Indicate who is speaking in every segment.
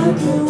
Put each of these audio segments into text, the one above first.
Speaker 1: Good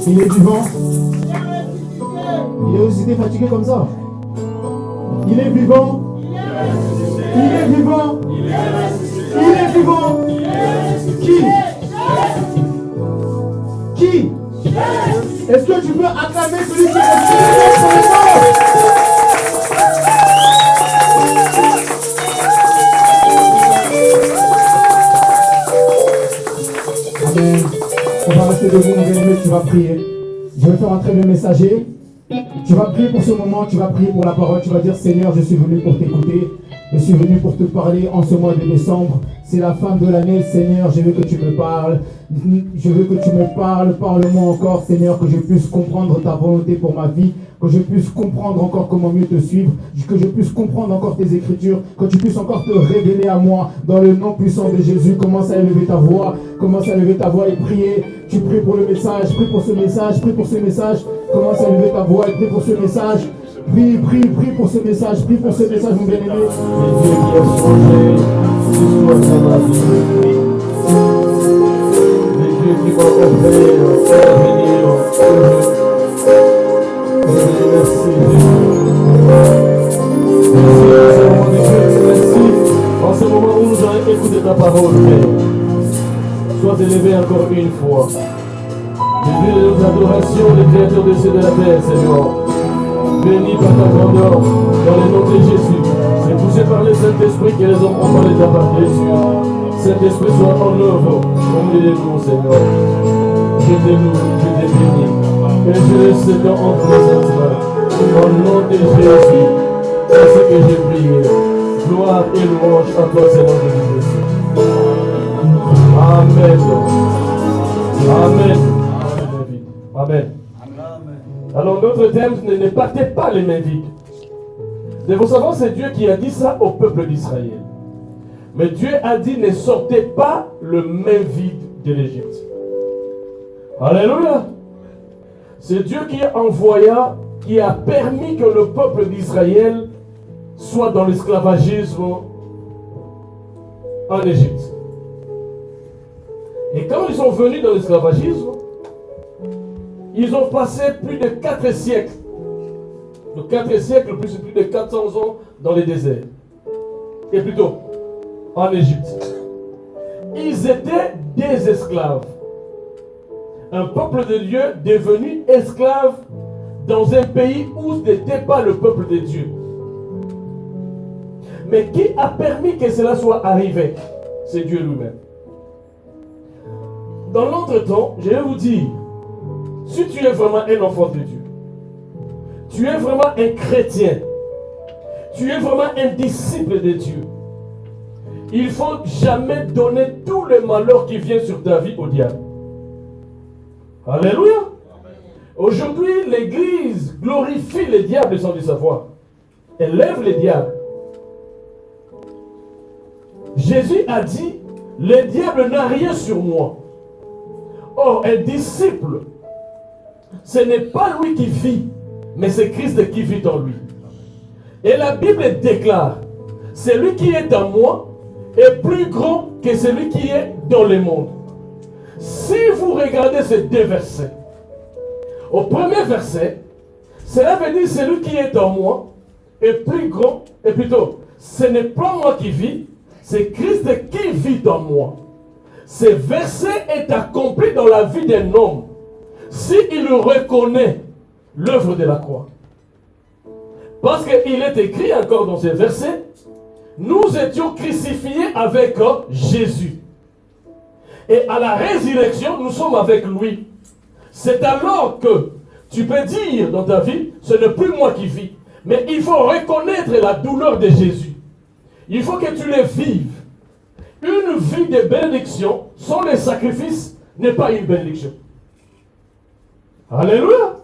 Speaker 1: Il est vivant. Il est ressuscité fatigué comme ça. Il est vivant. Il est vivant. Il est vivant. Qui? Est-ce que tu peux acclamer celui qui est Amen. On va rester debout, mon bien-aimé, tu vas prier. Je vais faire entrer le messager. Tu vas prier pour ce moment, tu vas prier pour la parole, tu vas dire Seigneur, je suis venu pour t'écouter. Je suis venu pour te parler en ce mois de décembre. C'est la fin de l'année, Seigneur, je veux que tu me parles. Je veux que tu me parles, parle-moi encore, Seigneur, que je puisse comprendre ta volonté pour ma vie, que je puisse comprendre encore comment mieux te suivre, que je puisse comprendre encore tes écritures, que tu puisses encore te révéler à moi dans le nom puissant de Jésus. Commence à élever ta voix et prier. Tu pries pour le message, prie pour ce message, prie pour ce message. Commence à élever ta voix et prie pour ce message. Prie pour ce message, mon bien-aimé.
Speaker 2: C'est Dieu qui a changé l'histoire de ma vie. C'est Dieu qui m'a offert l'avenir. Merci en ce moment où nous allons écouter ta parole, Père. Sois élevé encore une fois. Le Dieu de nos adorations, le Créateur des cieux et de la terre, Seigneur. Béni par ta grandeur, dans le nom de Jésus. C'est poussé par le Saint-Esprit que les hommes ont parlé de ta blessure. Saint-Esprit soit en œuvre au milieu de nous, Seigneur. Je te loue, je te bénis. Et je laisse dans en présence, au nom de Jésus. C'est ce que j'ai prié. Gloire et louange à toi, Seigneur de Jésus. Amen. Amen. Amen. Alors notre thème, ne partez pas les mains vides. Il faut savoir, c'est Dieu qui a dit ça au peuple d'Israël. Mais Dieu a dit, ne sortez pas le main vide de l'Égypte. Alléluia. C'est Dieu qui envoya, qui a permis que le peuple d'Israël soit dans l'esclavagisme en Égypte. Et quand ils sont venus dans l'esclavagisme, ils ont passé plus de 4 siècles. De 4 siècles, plus de 400 ans dans les déserts. Et plutôt, en Égypte. Ils étaient des esclaves. Un peuple de Dieu devenu esclave dans un pays où ce n'était pas le peuple de Dieu. Mais qui a permis que cela soit arrivé? C'est Dieu lui-même. Dans l'entretemps, je vais vous dire, si tu es vraiment un enfant de Dieu, tu es vraiment un chrétien, tu es vraiment un disciple de Dieu, il ne faut jamais donner tout le malheur qui vient sur ta vie au diable. Alléluia. Aujourd'hui, l'Église glorifie les diables sans le savoir. Elle lève les diables. Jésus a dit, le diable n'a rien sur moi. Or, un disciple, ce n'est pas lui qui vit, mais c'est Christ qui vit en lui. Et la Bible déclare, celui qui est en moi est plus grand que celui qui est dans le monde. Si vous regardez ces 2 versets, au premier verset, cela veut dire celui qui est en moi est plus grand, et plutôt, ce n'est pas moi qui vis, c'est Christ qui vit en moi. Ce verset est accompli dans la vie d'un homme s'il reconnaît l'œuvre de la croix. Parce qu'il est écrit encore dans ce verset, nous étions crucifiés avec Jésus. Et à la résurrection, nous sommes avec lui. C'est alors que tu peux dire dans ta vie, ce n'est plus moi qui vis. Mais il faut reconnaître la douleur de Jésus. Il faut que tu le vives. Une vie de bénédiction sans les sacrifices n'est pas une bénédiction. Alléluia.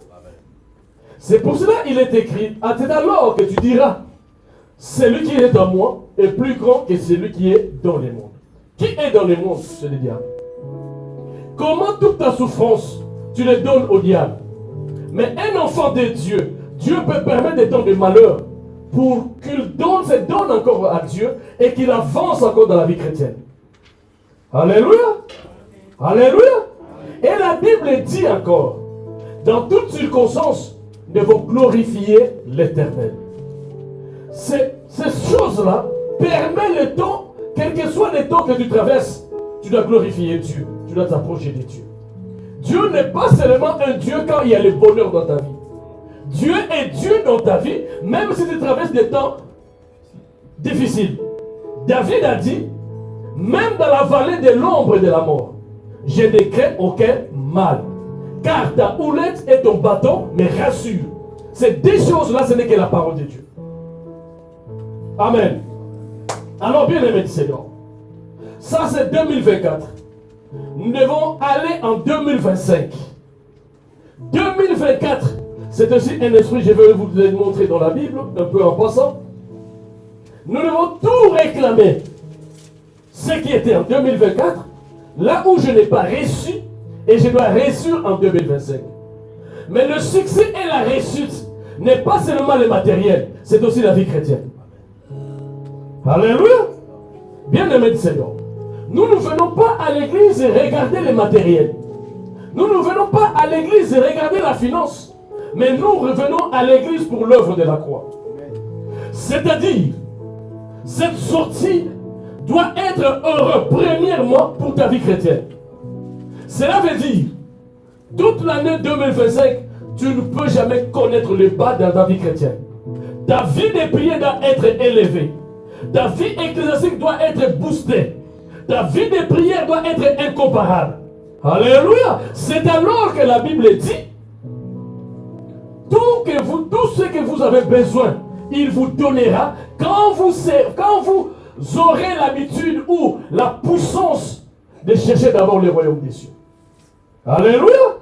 Speaker 2: C'est pour cela qu'il est écrit, c'est alors que tu diras, celui qui est dans moi est plus grand que celui qui est dans le monde. Qui est dans le monde? C'est le diable. Comment toute ta souffrance, tu les donnes au diable? Mais un enfant de Dieu, Dieu peut permettre des temps de malheur pour qu'il se donne encore à Dieu et qu'il avance encore dans la vie chrétienne. Alléluia. Alléluia. Et la Bible dit encore, dans toutes circonstances, ne vont glorifier l'Éternel. Ces choses-là permettent le temps, quel que soit le temps que tu traverses, tu dois glorifier Dieu. Tu dois t'approcher de Dieu. Dieu n'est pas seulement un Dieu quand il y a le bonheur dans ta vie. Dieu est Dieu dans ta vie, même si tu traverses des temps difficiles. David a dit, même dans la vallée de l'ombre de la mort, je ne crains aucun mal. Car ta houlette et ton bâton me rassurent. Ces deux choses-là, ce n'est que la parole de Dieu. Amen. Alors, bien aimé du Seigneur, ça c'est 2024. Nous devons aller en 2025. 2024, c'est aussi un esprit, je vais vous le montrer dans la Bible, un peu en passant. Nous devons tout réclamer. Ce qui était en 2024, là où je n'ai pas reçu, et je dois réussir en 2025. Mais le succès et la réussite n'est pas seulement le matériel, c'est aussi la vie chrétienne. Alléluia. Bien-aimés du Seigneur, nous ne venons pas à l'église et regarder le matériel. Nous ne venons pas à l'église et regarder la finance. Mais nous revenons à l'église pour l'œuvre de la croix. C'est-à-dire, cette sortie doit être heureux, premièrement, pour ta vie chrétienne. Cela veut dire, toute l'année 2025, tu ne peux jamais connaître le bas dans ta vie chrétienne. Ta vie de prière doit être élevée. Ta vie ecclésiastique doit être boostée. Ta vie de prière doit être incomparable. Alléluia. C'est alors que la Bible dit, tout ce que vous avez besoin, il vous donnera quand vous aurez l'habitude ou la puissance de chercher d'abord le royaume des cieux. Alléluia.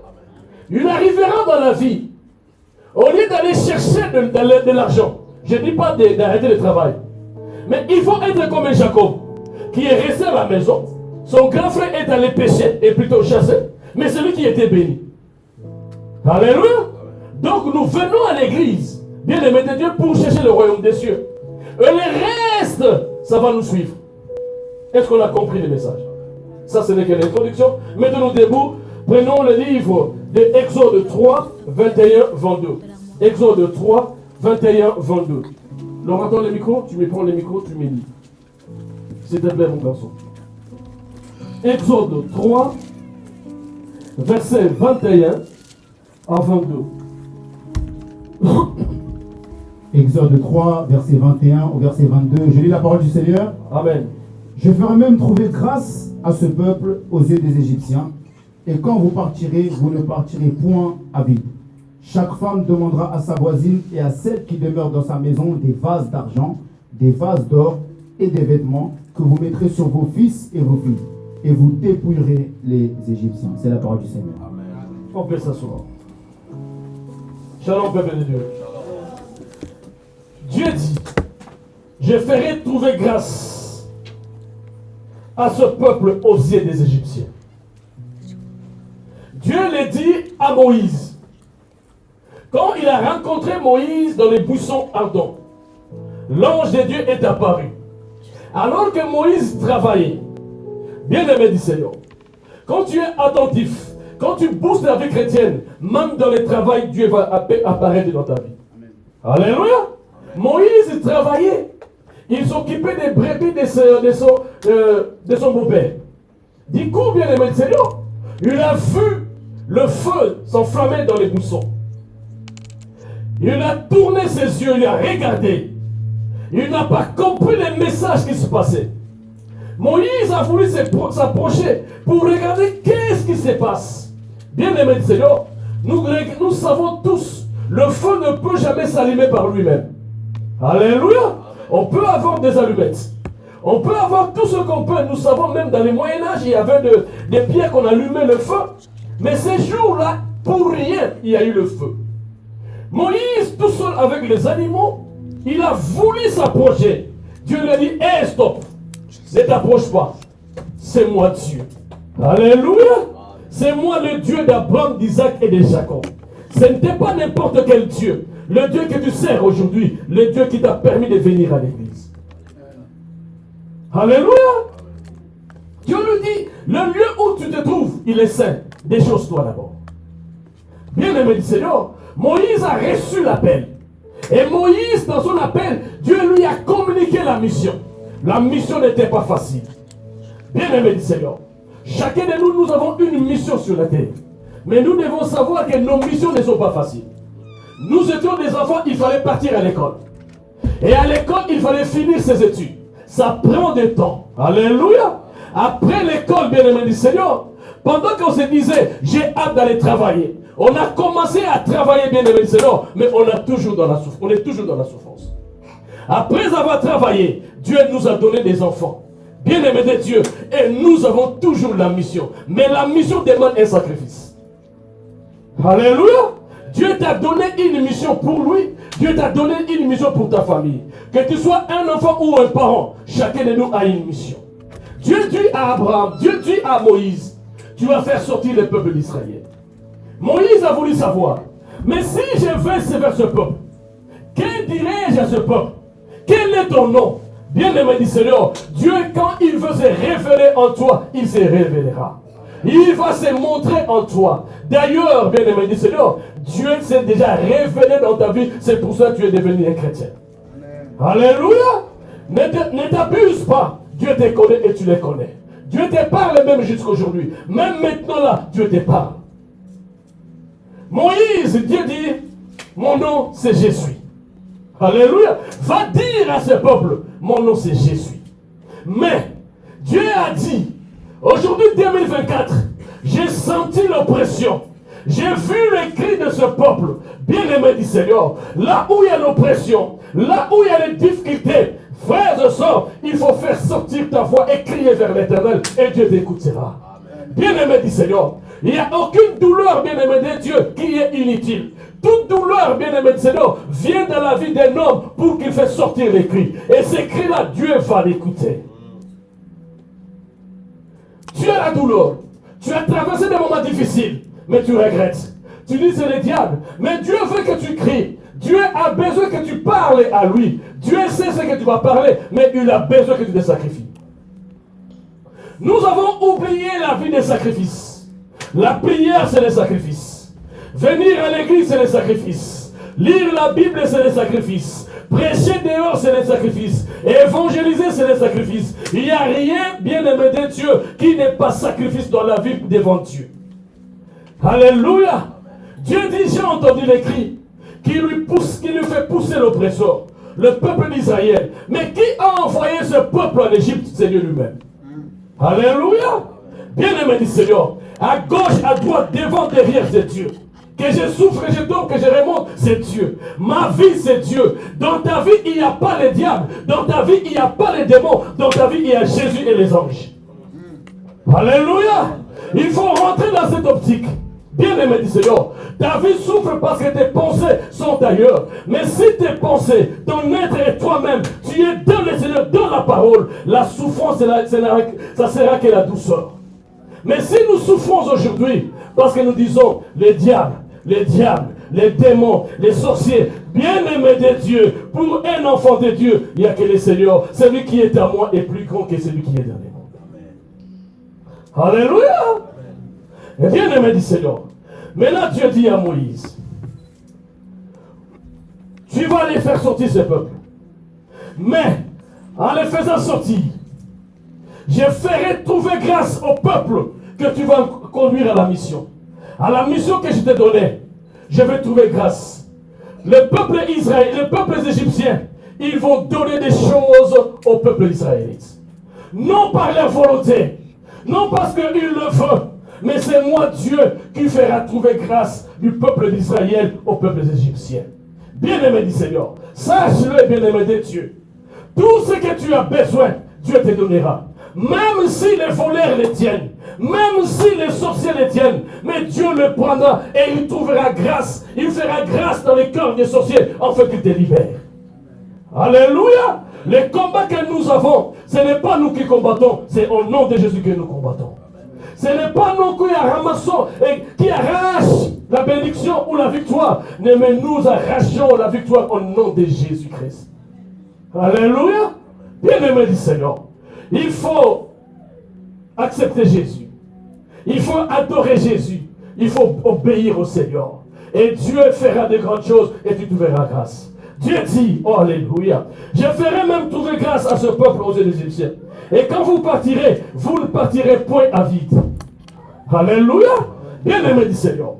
Speaker 2: Il arrivera dans la vie, au lieu d'aller chercher de l'argent, je ne dis pas d'arrêter le travail, mais il faut être comme Jacob, qui est resté à la maison. Son grand frère est allé pêcher et plutôt chasser, mais celui qui était béni. Alléluia. Donc nous venons à l'église, bien aimé de Dieu, pour chercher le royaume des cieux. Et le reste, ça va nous suivre. Est-ce qu'on a compris le message? Ça, ce n'est que l'introduction. Mettons-nous debout. Prenons le livre de Exode 3, 21, 22. Exode 3, 21, 22. Laurent, le micro, tu me prends le micro, tu me lis. S'il te plaît, mon garçon. Exode 3, verset 21 à 22.
Speaker 1: Exode 3, verset 21 au verset 22. Je lis la parole du Seigneur.
Speaker 2: Amen.
Speaker 1: Je ferai même trouver grâce à ce peuple aux yeux des Égyptiens. Et quand vous partirez, vous ne partirez point à vide. Chaque femme demandera à sa voisine et à celle qui demeure dans sa maison des vases d'argent, des vases d'or et des vêtements que vous mettrez sur vos fils et vos filles. Et vous dépouillerez les Égyptiens. C'est la parole du Seigneur.
Speaker 2: Amen. On peut s'asseoir. Shalom, peuple de Dieu. Dieu dit, je ferai trouver grâce à ce peuple aux yeux des Égyptiens. Dieu le dit à Moïse. Quand il a rencontré Moïse dans les buissons ardents, l'ange de Dieu est apparu. Alors que Moïse travaillait, bien-aimé du Seigneur, quand tu es attentif, quand tu boostes la vie chrétienne, même dans le travail, Dieu va apparaître dans ta vie. Amen. Alléluia. Moïse travaillait. Il s'occupait des brebis de son beau-père. Du coup, bien-aimé du Seigneur, il a vu le feu s'enflammer dans les buissons. Il a tourné ses yeux, il a regardé. Il n'a pas compris les messages qui se passaient. Moïse a voulu s'approcher pour regarder qu'est-ce qui se passe. Bien-aimé du Seigneur, nous savons tous, le feu ne peut jamais s'allumer par lui-même. Alléluia. On peut avoir des allumettes. On peut avoir tout ce qu'on peut. Nous savons même dans le Moyen-Âge, il y avait des pierres qu'on allumait le feu. Mais ces jours-là, pour rien, il y a eu le feu. Moïse, tout seul avec les animaux, il a voulu s'approcher. Dieu lui a dit, hé, stop. Ne t'approche pas. C'est moi Dieu. Alléluia. C'est moi le Dieu d'Abraham, d'Isaac et de Jacob. Ce n'était pas n'importe quel Dieu. Le Dieu que tu sers aujourd'hui, le Dieu qui t'a permis de venir à l'église. Alléluia. Dieu lui dit, le lieu où tu te trouves, il est saint. Déchausse-toi d'abord. Bien-aimé du Seigneur, Moïse a reçu l'appel. Et Moïse, dans son appel, Dieu lui a communiqué la mission. La mission n'était pas facile. Bien-aimé du Seigneur, chacun de nous, nous avons une mission sur la terre. Mais nous devons savoir que nos missions ne sont pas faciles. Nous étions des enfants, il fallait partir à l'école. Et à l'école, il fallait finir ses études. Ça prend du temps. Alléluia. Après l'école, bien-aimé du Seigneur, pendant qu'on se disait, j'ai hâte d'aller travailler, on a commencé à travailler, bien-aimé du Seigneur, mais on est toujours dans la souffrance. Après avoir travaillé, Dieu nous a donné des enfants. Bien-aimé de Dieu, et nous avons toujours la mission. Mais la mission demande un sacrifice. Alléluia. Dieu t'a donné une mission pour lui. Dieu t'a donné une mission pour ta famille. Que tu sois un enfant ou un parent, chacun de nous a une mission. Dieu dit à Abraham, Dieu dit à Moïse, tu vas faire sortir le peuple d'Israël. Moïse a voulu savoir, mais si je vais vers ce peuple, que dirais-je à ce peuple? Quel est ton nom? Bien-aimé du Seigneur, Dieu, quand il veut se révéler en toi, il se révélera. Il va se montrer en toi. D'ailleurs, bien-aimé du Seigneur, Dieu s'est déjà révélé dans ta vie. C'est pour ça que tu es devenu un chrétien. Amen. Alléluia. Ne t'abuse pas. Dieu te connaît et tu les connais. Dieu te parle même jusqu'à aujourd'hui. Même maintenant là, Dieu te parle. Moïse, Dieu dit, mon nom c'est je suis. Alléluia. Va dire à ce peuple, mon nom c'est je suis. Mais Dieu a dit, aujourd'hui 2024, j'ai senti l'oppression. J'ai vu les cris de ce peuple, bien-aimé du Seigneur. Là où il y a l'oppression, là où il y a les difficultés, frères et sœurs, il faut faire sortir ta voix et crier vers l'Éternel et Dieu t'écoutera. Bien-aimé du Seigneur, il n'y a aucune douleur, bien-aimé de Dieu, qui est inutile. Toute douleur, bien-aimé du Seigneur, vient dans la vie d'un homme pour qu'il fasse sortir les cris. Et ces cris-là, Dieu va l'écouter. Tu as la douleur. Tu as traversé des moments difficiles, mais tu regrettes. Tu dis c'est le diable. Mais Dieu veut que tu cries. Dieu a besoin que tu parles à lui. Dieu sait ce que tu vas parler, mais il a besoin que tu te sacrifies. Nous avons oublié la vie des sacrifices. La prière, c'est le sacrifice. Venir à l'église, c'est le sacrifice. Lire la Bible, c'est le sacrifice. Prêcher dehors, c'est le sacrifice. Évangéliser, c'est le sacrifice. Il n'y a rien, bien-aimé de Dieu, qui n'est pas sacrifice dans la vie devant Dieu. Alléluia. Dieu dit, j'ai entendu les cris qui lui fait pousser l'oppresseur, le peuple d'Israël. Mais qui a envoyé ce peuple en Égypte? C'est Dieu lui-même. Alléluia. Bien-aimé du Seigneur, à gauche, à droite, devant, derrière, c'est Dieu. Que je souffre, que je tombe, que je remonte, c'est Dieu. Ma vie, c'est Dieu. Dans ta vie, il n'y a pas le diable. Dans ta vie, il n'y a pas les démons. Dans ta vie, il y a Jésus et les anges. Alléluia. Il faut rentrer dans cette optique. Bien-aimé du Seigneur, ta vie souffre parce que tes pensées sont ailleurs. Mais si tes pensées, ton être et toi-même, tu es dans le Seigneur, dans la parole, la souffrance, ça sera que la douceur. Mais si nous souffrons aujourd'hui, parce que nous disons, les diables, les démons, les sorciers, bien-aimés de Dieu, pour un enfant de Dieu, il n'y a que le Seigneur. Celui qui est à moi est plus grand que celui qui est dans les mondes. Alléluia. Et bien-aimé du Seigneur. Maintenant Dieu dit à Moïse, tu vas aller faire sortir ce peuple. Mais, en les faisant sortir, je ferai trouver grâce au peuple que tu vas conduire à la mission. À la mission que je t'ai donnée, je vais trouver grâce. Le peuple israélien, les peuples égyptiens, ils vont donner des choses au peuple israélite. Non par leur volonté, non parce qu'ils le veulent, mais c'est moi Dieu qui fera trouver grâce du peuple d'Israël au peuple égyptien. Bien-aimé du Seigneur, sache-le, bien-aimé de Dieu. Tout ce que tu as besoin, Dieu te donnera. Même si les voleurs les tiennent, même si les sorciers les tiennent, mais Dieu le prendra et il trouvera grâce. Il fera grâce dans les cœurs des sorciers afin qu'ils te libèrent. Alléluia. Les combats que nous avons, ce n'est pas nous qui combattons, c'est au nom de Jésus que nous combattons. Ce n'est pas nous qui ramassons et qui arrachent la bénédiction ou la victoire, mais nous arrachons la victoire au nom de Jésus-Christ. Alléluia. Bien-aimé du Seigneur, il faut accepter Jésus. Il faut adorer Jésus. Il faut obéir au Seigneur. Et Dieu fera de grandes choses et tu trouveras grâce. Dieu dit, oh alléluia, je ferai même trouver grâce à ce peuple aux Égyptiens. Et quand vous partirez, vous ne partirez point à vide. Alléluia. Bien-aimé du Seigneur.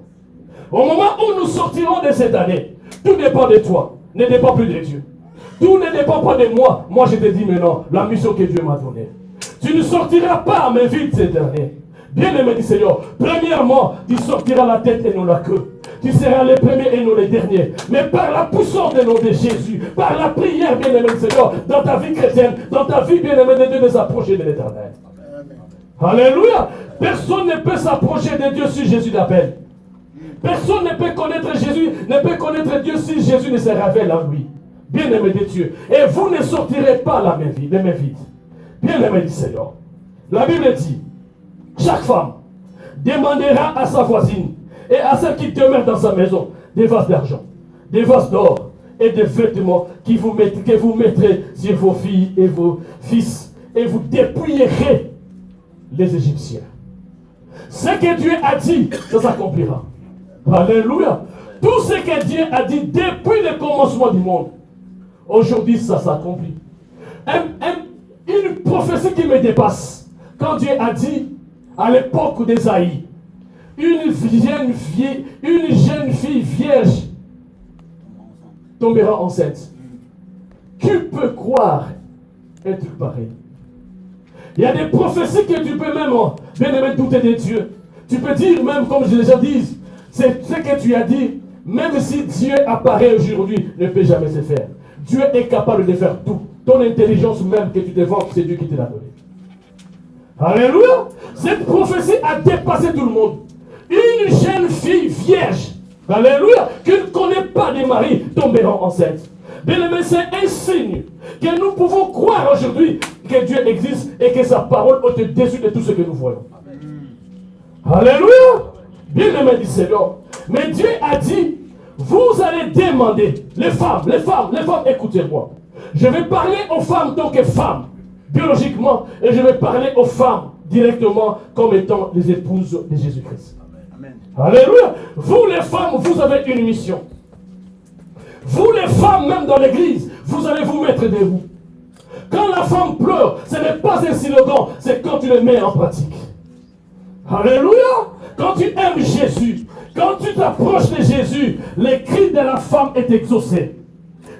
Speaker 2: Au moment où nous sortirons de cette année, tout dépend de toi, ne dépend plus de Dieu. Tout ne dépend pas de moi. Moi, je te dis maintenant, la mission que Dieu m'a donnée. Tu ne sortiras pas, mais vite cette année. Bien-aimé du Seigneur, premièrement, tu sortiras la tête et non la queue. Tu seras les premiers et non les derniers. Mais par la puissance du nom de Jésus, par la prière, bien-aimé du Seigneur, dans ta vie chrétienne, dans ta vie, bien-aimé de Dieu, de s'approcher de l'Éternel. Alléluia. Personne ne peut s'approcher de Dieu si Jésus l'appelle. Personne ne peut connaître Jésus, ne peut connaître Dieu si Jésus ne se révèle en lui. Bien-aimé de Dieu. Et vous ne sortirez pas la main vide, les mains vides. Bien-aimé du Seigneur. La Bible dit, chaque femme demandera à sa voisine et à celle qui demeure dans sa maison des vases d'argent, des vases d'or et des vêtements que vous mettrez sur vos filles et vos fils et vous dépouillerez les Égyptiens. Ce que Dieu a dit, ça s'accomplira. Alléluia. Tout ce que Dieu a dit depuis le commencement du monde, aujourd'hui ça s'accomplit. Une prophétie qui me dépasse. Quand Dieu a dit, à l'époque d'Ésaïe, une jeune fille vierge tombera enceinte. Qui peut croire un truc pareil? Il y a des prophéties que tu peux même, bien aimé, douter de Dieu. Tu peux dire même, comme je déjà dis, c'est ce que tu as dit, même si Dieu apparaît aujourd'hui, ne peut jamais se faire. Dieu est capable de faire tout. Ton intelligence même que tu te vantes, c'est Dieu qui te l'a donné. Alléluia. Cette prophétie a dépassé tout le monde. Une jeune fille vierge, alléluia, qui ne connaît pas de mari, tombera enceinte. Bien-aimé, c'est un signe que nous pouvons croire aujourd'hui que Dieu existe et que sa parole est au-dessus de tout ce que nous voyons. Alléluia. Bien-aimé du Seigneur. Mais Dieu a dit, vous allez demander, les femmes, écoutez-moi. Je vais parler aux femmes tant que femmes, biologiquement, et je vais parler aux femmes directement comme étant les épouses de Jésus-Christ. Amen. Alléluia. Vous les femmes, vous avez une mission. Vous les femmes, même dans l'église, vous allez vous mettre debout. Quand la femme pleure, ce n'est pas un slogan, c'est quand tu le mets en pratique. Alléluia. Quand tu aimes Jésus, quand tu t'approches de Jésus, le cri de la femme est exaucé.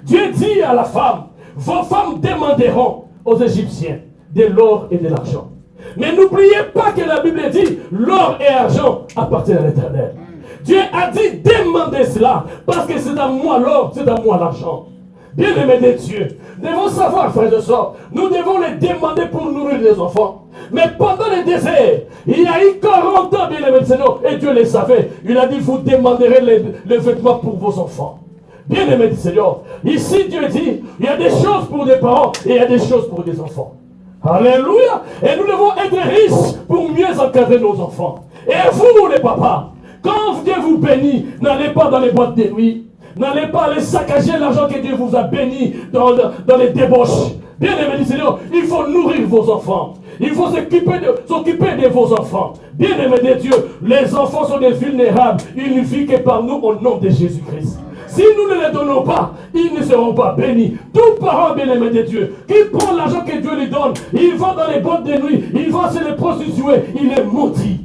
Speaker 2: Dieu dit à la femme, vos femmes demanderont aux Égyptiens de l'or et de l'argent. Mais n'oubliez pas que la Bible dit, l'or et l'argent appartiennent à l'Éternel. Dieu a dit, demandez cela, parce que c'est à moi l'or, c'est à moi l'argent. Bien-aimés de Dieu, nous devons savoir, frères et sœurs, nous devons les demander pour nourrir les enfants. Mais pendant le désert, il y a eu 40 ans, bien-aimés de Seigneur, et Dieu les savait. Il a dit, vous demanderez les vêtements pour vos enfants. Bien-aimés du Seigneur, ici Dieu dit, il y a des choses pour des parents et il y a des choses pour des enfants. Alléluia. Et nous devons être riches pour mieux encadrer nos enfants. Et vous les papas, quand Dieu vous bénit, n'allez pas dans les boîtes de nuit. N'allez pas aller saccager l'argent que Dieu vous a béni dans les débauches. Bien-aimés du Seigneur, il faut nourrir vos enfants. Il faut s'occuper de vos enfants. Bien-aimés de Dieu, les enfants sont des vulnérables. Ils ne vivent que par nous au nom de Jésus-Christ. Si nous ne les donnons pas, ils ne seront pas bénis. Tout parent bien-aimé de Dieu, qui prend l'argent que Dieu lui donne, il va dans les boîtes de nuit, il va chez les prostituées, il est maudit.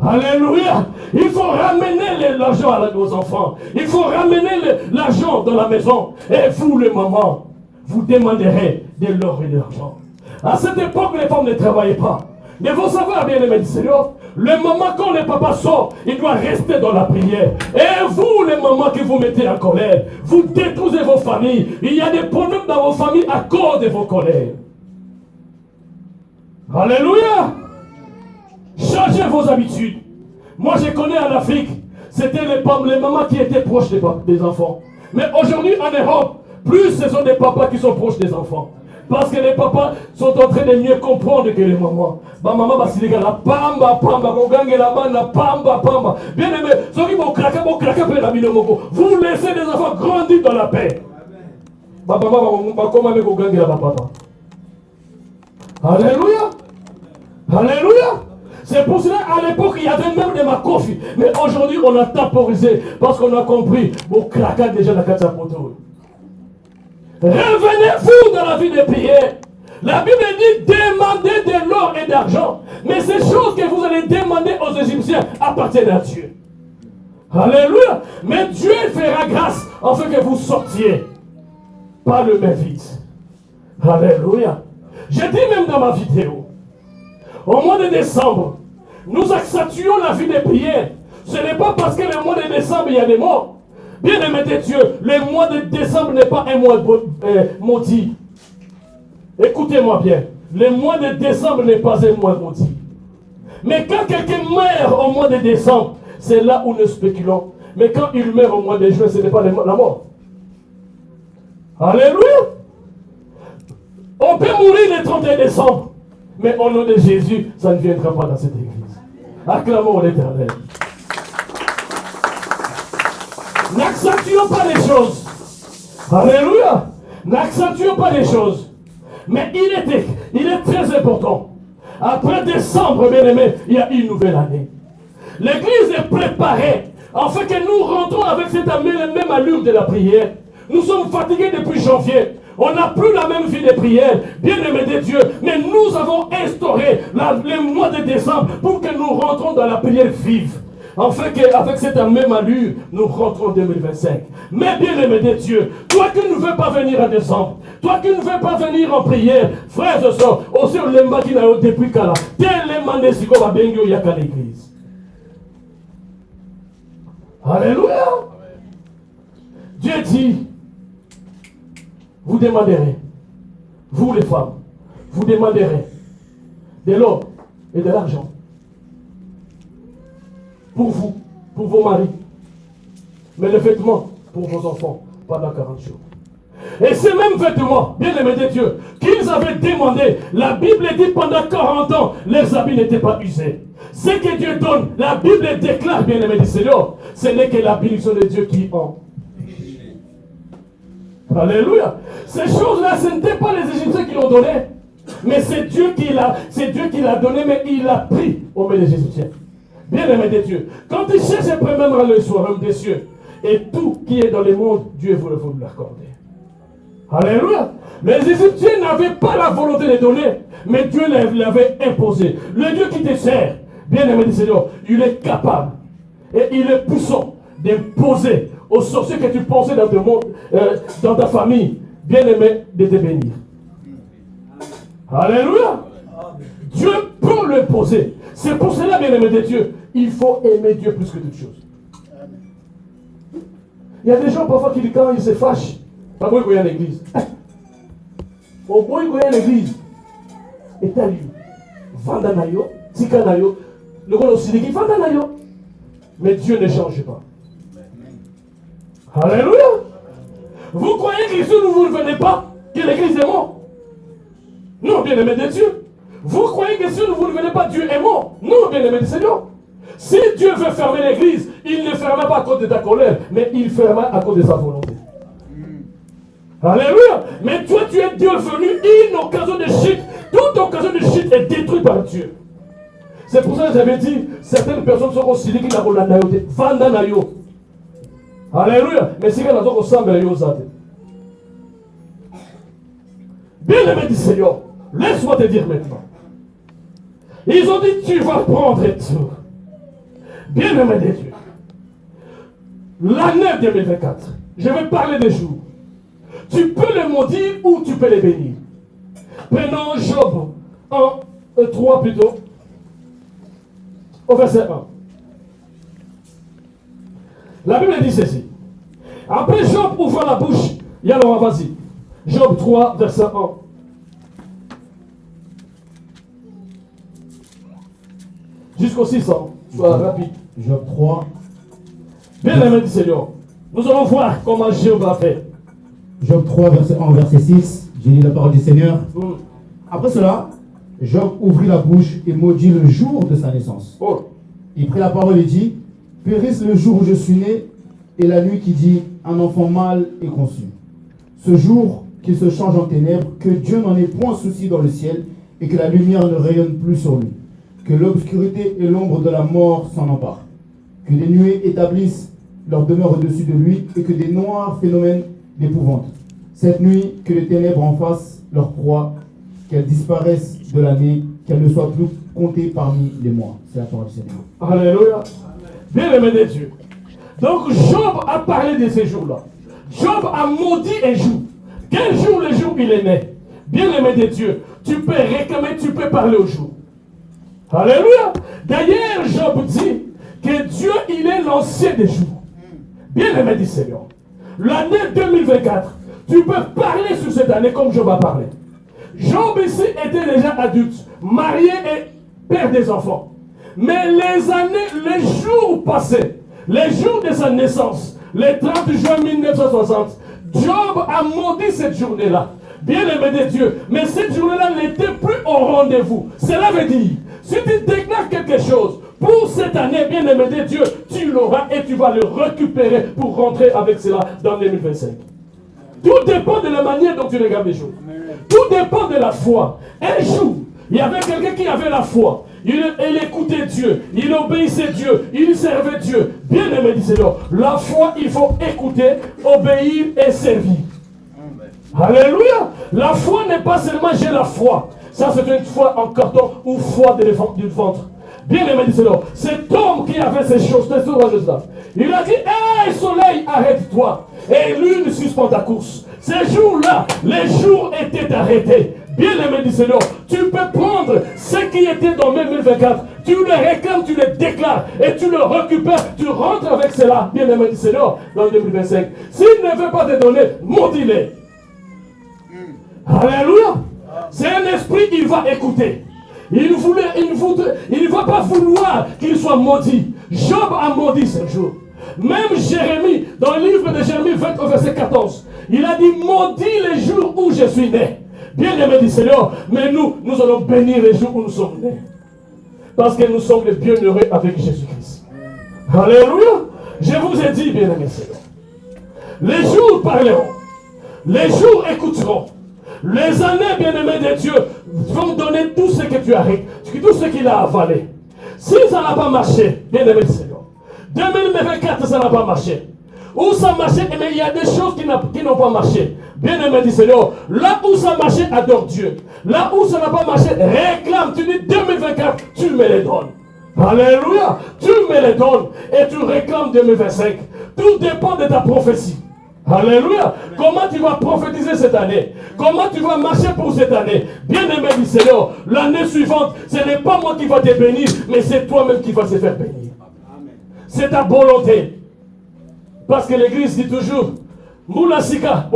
Speaker 2: Alléluia. Il faut ramener l'argent à nos enfants. Il faut ramener l'argent dans la maison. Et vous, les mamans, vous demanderez de l'or et de l'argent. À cette époque, les femmes ne travaillaient pas. Mais vous savez, bien aimé du Seigneur, le moment quand le papa sort, il doit rester dans la prière. Et vous, les mamans que vous mettez en colère, vous détruisez vos familles. Il y a des problèmes dans vos familles à cause de vos colères. Alléluia. Changez vos habitudes. Moi, je connais en Afrique, c'était les mamans qui étaient proches des enfants. Mais aujourd'hui, en Europe, plus ce sont des papas qui sont proches des enfants. Parce que les papas sont en train de mieux comprendre que les mamans. Ma maman va se dire la pamba, mon gang est là-bas, la pamba. Bien aimé, ceux qui vont craquer, vous laissez les enfants grandir dans la paix. Ma maman va comme avec au gang là-bas, papa. Alléluia. Alléluia. C'est pour cela, à l'époque, il y avait même des Makofi. Mais aujourd'hui, on a temporisé parce qu'on a compris. Bon, craquage déjà la Katsapoto. Revenez-vous dans la vie de prière. La Bible dit demandez de l'or et d'argent. Mais ces choses que vous allez demander aux Égyptiens appartiennent à Dieu. Alléluia. Mais Dieu fera grâce afin que vous sortiez. Pas le main vide. Alléluia. J'ai dit même dans ma vidéo, au mois de décembre, nous accentuons la vie des prières. Ce n'est pas parce que le mois de décembre, il y a des morts. Bien aimé de Dieu, le mois de décembre n'est pas un mois maudit. Écoutez-moi bien. Le mois de décembre n'est pas un mois maudit. Mais quand quelqu'un meurt au mois de décembre, c'est là où nous spéculons. Mais quand il meurt au mois de juin, ce n'est pas la mort. Alléluia. On peut mourir le 31 décembre. Mais au nom de Jésus, ça ne viendra pas dans cette église. Acclamons l'Éternel. N'accentuons pas les choses. Alléluia. N'accentuons pas les choses. Mais il est très important. Après décembre, bien aimé, il y a une nouvelle année. L'église est préparée. En fait que nous rentrons avec cette même allure de la prière. Nous sommes fatigués depuis janvier. On n'a plus la même vie de prière, bien aimé de Dieu. Mais nous avons instauré le mois de décembre pour que nous rentrons dans la prière vive. En fait qu'avec cette même allure, nous rentrons en 2025. Mais bien aimé de Dieu, toi qui ne veux pas venir en décembre, toi qui ne veux pas venir en prière, frères et sœurs, aussi on l'aime depuis Kala, tellement de siko va bien y a qu'à l'église. Alléluia. Dieu dit, vous demanderez, vous les femmes, vous demanderez de l'or et de l'argent pour vous, pour vos maris, mais les vêtements pour vos enfants pendant 40 jours. Et ces mêmes vêtements, bien aimés de Dieu, qu'ils avaient demandé, la Bible dit pendant 40 ans, leurs habits n'étaient pas usés. Ce que Dieu donne, la Bible déclare, bien aimés du Seigneur, ce n'est que la bénédiction de Dieu qui en. Alléluia. Ces choses-là, ce n'étaient pas les Égyptiens qui l'ont donné, mais c'est Dieu qui l'a donné, mais il l'a pris au milieu des Égyptiens. Bien aimé de Dieu, quand il cherche premièrement le royaume des cieux, et tout qui est dans le monde, Dieu voulait vous l'accorder. Alléluia. Les Égyptiens n'avaient pas la volonté de donner, mais Dieu l'avait imposé. Le Dieu qui te sert, bien aimé du Seigneur, il est capable et il est puissant d'imposer aux sorciers que tu pensais dans ton monde, dans ta famille, bien aimé, de te bénir. Alléluia. Dieu peut l'imposer. C'est pour cela, bien aimé de Dieu, il faut aimer Dieu plus que toute chose. Il y a des gens parfois qui, quand ils se fâchent, pas moi qui est à l'église. Au bout qui est à l'église, et t'as lu, Vandanayo, Tikanayo, le rôle aussi qui Vandanayo. Mais Dieu ne change pas. Alléluia. Vous croyez que si vous ne venez pas, que l'église est morte? Non, bien aimé de Dieu. Vous croyez que si vous ne venez pas, Dieu est mort? Non, bien aimé du Seigneur. Si Dieu veut fermer l'église, il ne fermera pas à cause de ta colère, mais il fermera à cause de sa volonté. Alléluia. Mais toi, tu es devenu une occasion de chute. Toute occasion de chute est détruite par Dieu. C'est pour ça que j'avais dit, certaines personnes sont considérées qui n'ont pas la Vandanayo. Alléluia. Mais si elles ont ressemblé à Yosade. Bien aimé du Seigneur, laisse-moi te dire maintenant. Ils ont dit, tu vas prendre tout. Bien aimé de Dieu. L'année 2024, je vais parler des jours. Tu peux les maudire ou tu peux les bénir. Prenons Job 3 plutôt. Au verset 1. La Bible dit ceci. Après Job ouvre la bouche, il y a le vas-y. Job 3, verset 1. Jusqu'au 600. Sois rapide.
Speaker 1: Job 3.
Speaker 2: Bien aimé du Seigneur. Nous allons voir comment Job a fait.
Speaker 1: Job 3, verset 1, verset 6. J'ai lu la parole du Seigneur. Après cela, Job ouvrit la bouche et maudit le jour de sa naissance.
Speaker 2: Oh.
Speaker 1: Il prit la parole et dit, périsse le jour où je suis né et la nuit qui dit, un enfant mâle est conçu. Ce jour qu'il se change en ténèbres, que Dieu n'en ait point souci dans le ciel et que la lumière ne rayonne plus sur lui. Que l'obscurité et l'ombre de la mort s'en emparent. Que les nuées établissent leur demeure au-dessus de lui et que des noirs phénomènes l'épouvantent. Cette nuit, que les ténèbres en fassent leur proie, qu'elles disparaissent de l'année, qu'elles ne soient plus comptées parmi les mois. C'est la parole du Seigneur.
Speaker 2: Alléluia. Bien-aimé de Dieu. Donc Job a parlé de ces jours-là. Job a maudit un jour. Quel jour le jour il est né? Bien-aimé de Dieu, tu peux réclamer, tu peux parler au jour. Alléluia. D'ailleurs, Job dit que Dieu, il est l'ancien des jours. Bien-aimé du Seigneur. L'année 2024, tu peux parler sur cette année comme Job a parlé. Job ici était déjà adulte, marié et père des enfants. Mais les années, les jours passés, les jours de sa naissance, le 30 juin 1960, Job a maudit cette journée-là. Bien-aimé de Dieu, mais cette journée-là n'était plus au rendez-vous. Cela veut dire, si tu déclares quelque chose, pour cette année, bien-aimé de Dieu, tu l'auras et tu vas le récupérer pour rentrer avec cela dans 2025. Tout dépend de la manière dont tu regardes les choses. Tout dépend de la foi. Un jour, il y avait quelqu'un qui avait la foi. Il écoutait Dieu, il obéissait Dieu, il servait Dieu. Bien-aimé du Seigneur, la foi, il faut écouter, obéir et servir. Alléluia. La foi n'est pas seulement j'ai la foi. Ça, c'est une foi en carton ou foi du ventre. Bien-aimé du Seigneur, cet homme qui avait ces choses, il a dit, hey soleil, arrête-toi. Et lune, suspend ta course. Ces jours-là, les jours étaient arrêtés. Bien-aimé du Seigneur, tu peux prendre ce qui était dans 2024, tu le réclames, tu le déclares et tu le récupères, tu rentres avec cela, bien-aimé du Seigneur, dans 2025. S'il ne veut pas te donner, maudis-le. Alléluia. C'est un esprit, il va écouter. Il ne va pas vouloir qu'il soit maudit. Job a maudit ce jour. Même Jérémie, dans le livre de Jérémie 20 au verset 14, il a dit, maudit les jours où je suis né. Bien-aimé du Seigneur, mais nous allons bénir les jours où nous sommes nés. Parce que nous sommes les bienheureux avec Jésus-Christ. Alléluia. Je vous ai dit, bien-aimé Seigneur, les jours parleront, les jours écouteront. Les années, bien-aimés de Dieu, vont donner tout ce que tu as, tout ce qu'il a avalé. Si ça n'a pas marché, bien-aimé du Seigneur, 2024, ça n'a pas marché. Où ça marchait, mais il y a des choses qui n'ont pas marché. Bien-aimé du Seigneur, là où ça marchait, adore Dieu. Là où ça n'a pas marché, réclame. Tu dis 2024, tu me les donnes. Alléluia. Tu me les donnes et tu réclames 2025. Tout dépend de ta prophétie. Alléluia. Comment tu vas prophétiser cette année? Comment tu vas marcher pour cette année? Bien-aimé du Seigneur, l'année suivante, ce n'est pas moi qui va te bénir, mais c'est toi-même qui vas te faire bénir. C'est ta volonté. Parce que l'église dit toujours, Moulasika,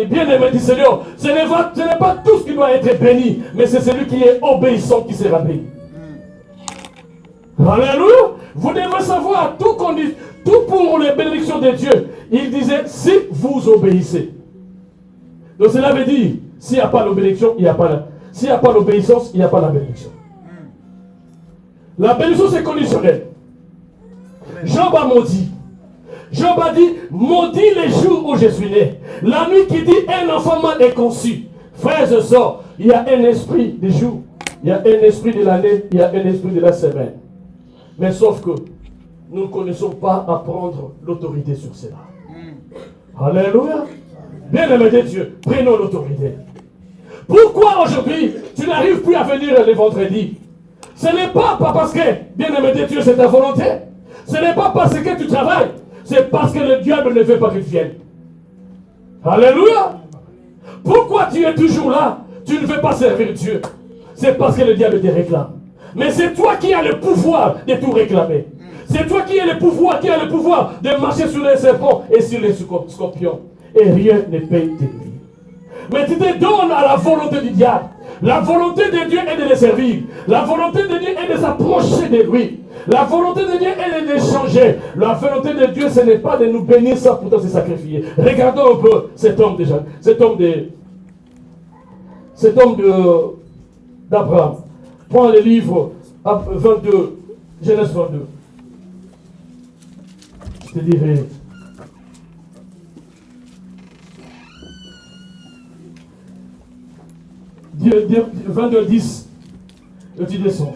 Speaker 2: bien-aimé du Seigneur, ce n'est pas tout ce qui doit être béni, mais c'est celui qui est obéissant qui sera béni. Alléluia. Vous devez savoir, tout pour les bénédictions de Dieu, il disait, si vous obéissez. Donc cela veut dire, s'il n'y a pas l'obédiction, il n'y a pas s'il n'y a pas l'obéissance, il n'y a pas la bénédiction. La bénédiction, c'est conditionnel. Job a maudit. Job a dit, maudit les jours où je suis né. La nuit qui dit, un enfant mal est conçu. Frères et sœurs, il y a un esprit des jours, il y a un esprit de l'année, il y a un esprit de la semaine. Mais sauf que nous ne connaissons pas à prendre l'autorité sur cela. Alléluia. Bien-aimé de Dieu, prenons l'autorité. Pourquoi aujourd'hui tu n'arrives plus à venir les vendredis? Ce n'est pas parce que, bien-aimé de Dieu, c'est ta volonté. Ce n'est pas parce que tu travailles. C'est parce que le diable ne veut pas que tu viennes. Alléluia. Pourquoi tu es toujours là? Tu ne veux pas servir Dieu. C'est parce que le diable te réclame. Mais c'est toi qui as le pouvoir de tout réclamer. C'est toi qui as le pouvoir, de marcher sur les serpents et sur les scorpions. Et rien ne peut te nuire. Mais tu te donnes à la volonté du diable. La volonté de Dieu est de le servir. La volonté de Dieu est de s'approcher de lui. La volonté de Dieu est de changer. La volonté de Dieu, ce n'est pas de nous bénir sans pourtant se sacrifier. Regardons un peu cet homme déjà. Cet homme d'Abraham. Prends le livre 22, Genèse 22. Je te dirai. Dieu 22, 10. Et tu descends.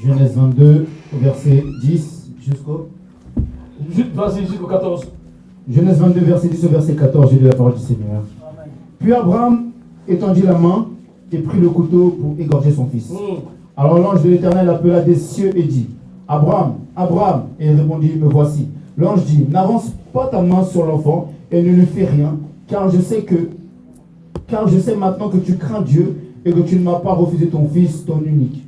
Speaker 1: Genèse 22, verset 10 jusqu'au...
Speaker 2: Vas-y, jusqu'au 14.
Speaker 1: Genèse 22, verset 10 au verset 14, j'ai lu la parole du Seigneur. Amen. Puis Abraham étendit la main et prit le couteau pour égorger son fils. Alors l'ange de l'Éternel appela des cieux et dit, Abraham, Abraham, et il répondit, me voici. L'ange dit, n'avance pas ta main sur l'enfant et ne lui fais rien, car je sais maintenant que tu crains Dieu et que tu ne m'as pas refusé ton fils, ton unique.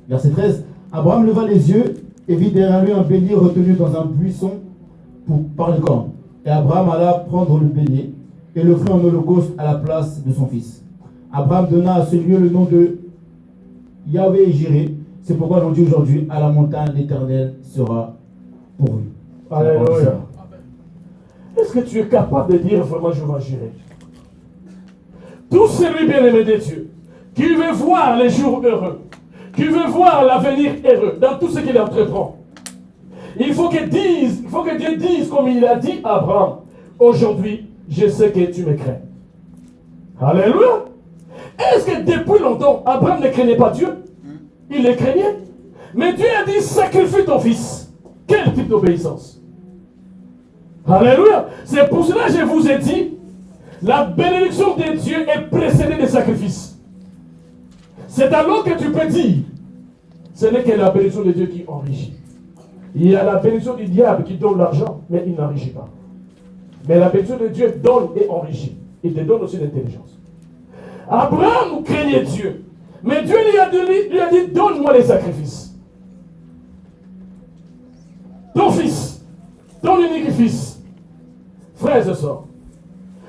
Speaker 1: Verset 13, Abraham leva les yeux et vit derrière lui un bélier retenu dans un buisson par les cornes. Et Abraham alla prendre le bélier et l'offrit en holocauste à la place de son fils. Abraham donna à ce lieu le nom de Yahvé-Jiré. C'est pourquoi l'on dit aujourd'hui, à la montagne l'Éternel sera pourvu.
Speaker 2: Alléluia. Est-ce que tu es capable de dire vraiment je vais gérer? Tout celui bien-aimé de Dieu, qui veut voir les jours heureux, qui veut voir l'avenir heureux dans tout ce qu'il entreprend, il faut que Dieu dise comme il a dit à Abraham, aujourd'hui, je sais que tu me crains. Alléluia. Est-ce que depuis longtemps, Abraham ne craignait pas Dieu? Il le craignait. Mais Dieu a dit, sacrifie ton fils. Quel type d'obéissance? Alléluia. C'est pour cela que je vous ai dit, la bénédiction de Dieu est précédée des sacrifices. C'est alors que tu peux dire, ce n'est que la bénédiction de Dieu qui enrichit. Il y a la bénédiction du diable qui donne l'argent, mais il n'enrichit pas. Mais la bénédiction de Dieu donne et enrichit. Il te donne aussi l'intelligence. Abraham craignait Dieu. Mais Dieu lui a dit, donne-moi les sacrifices. Ton fils, ton unique fils. Frères et sœurs,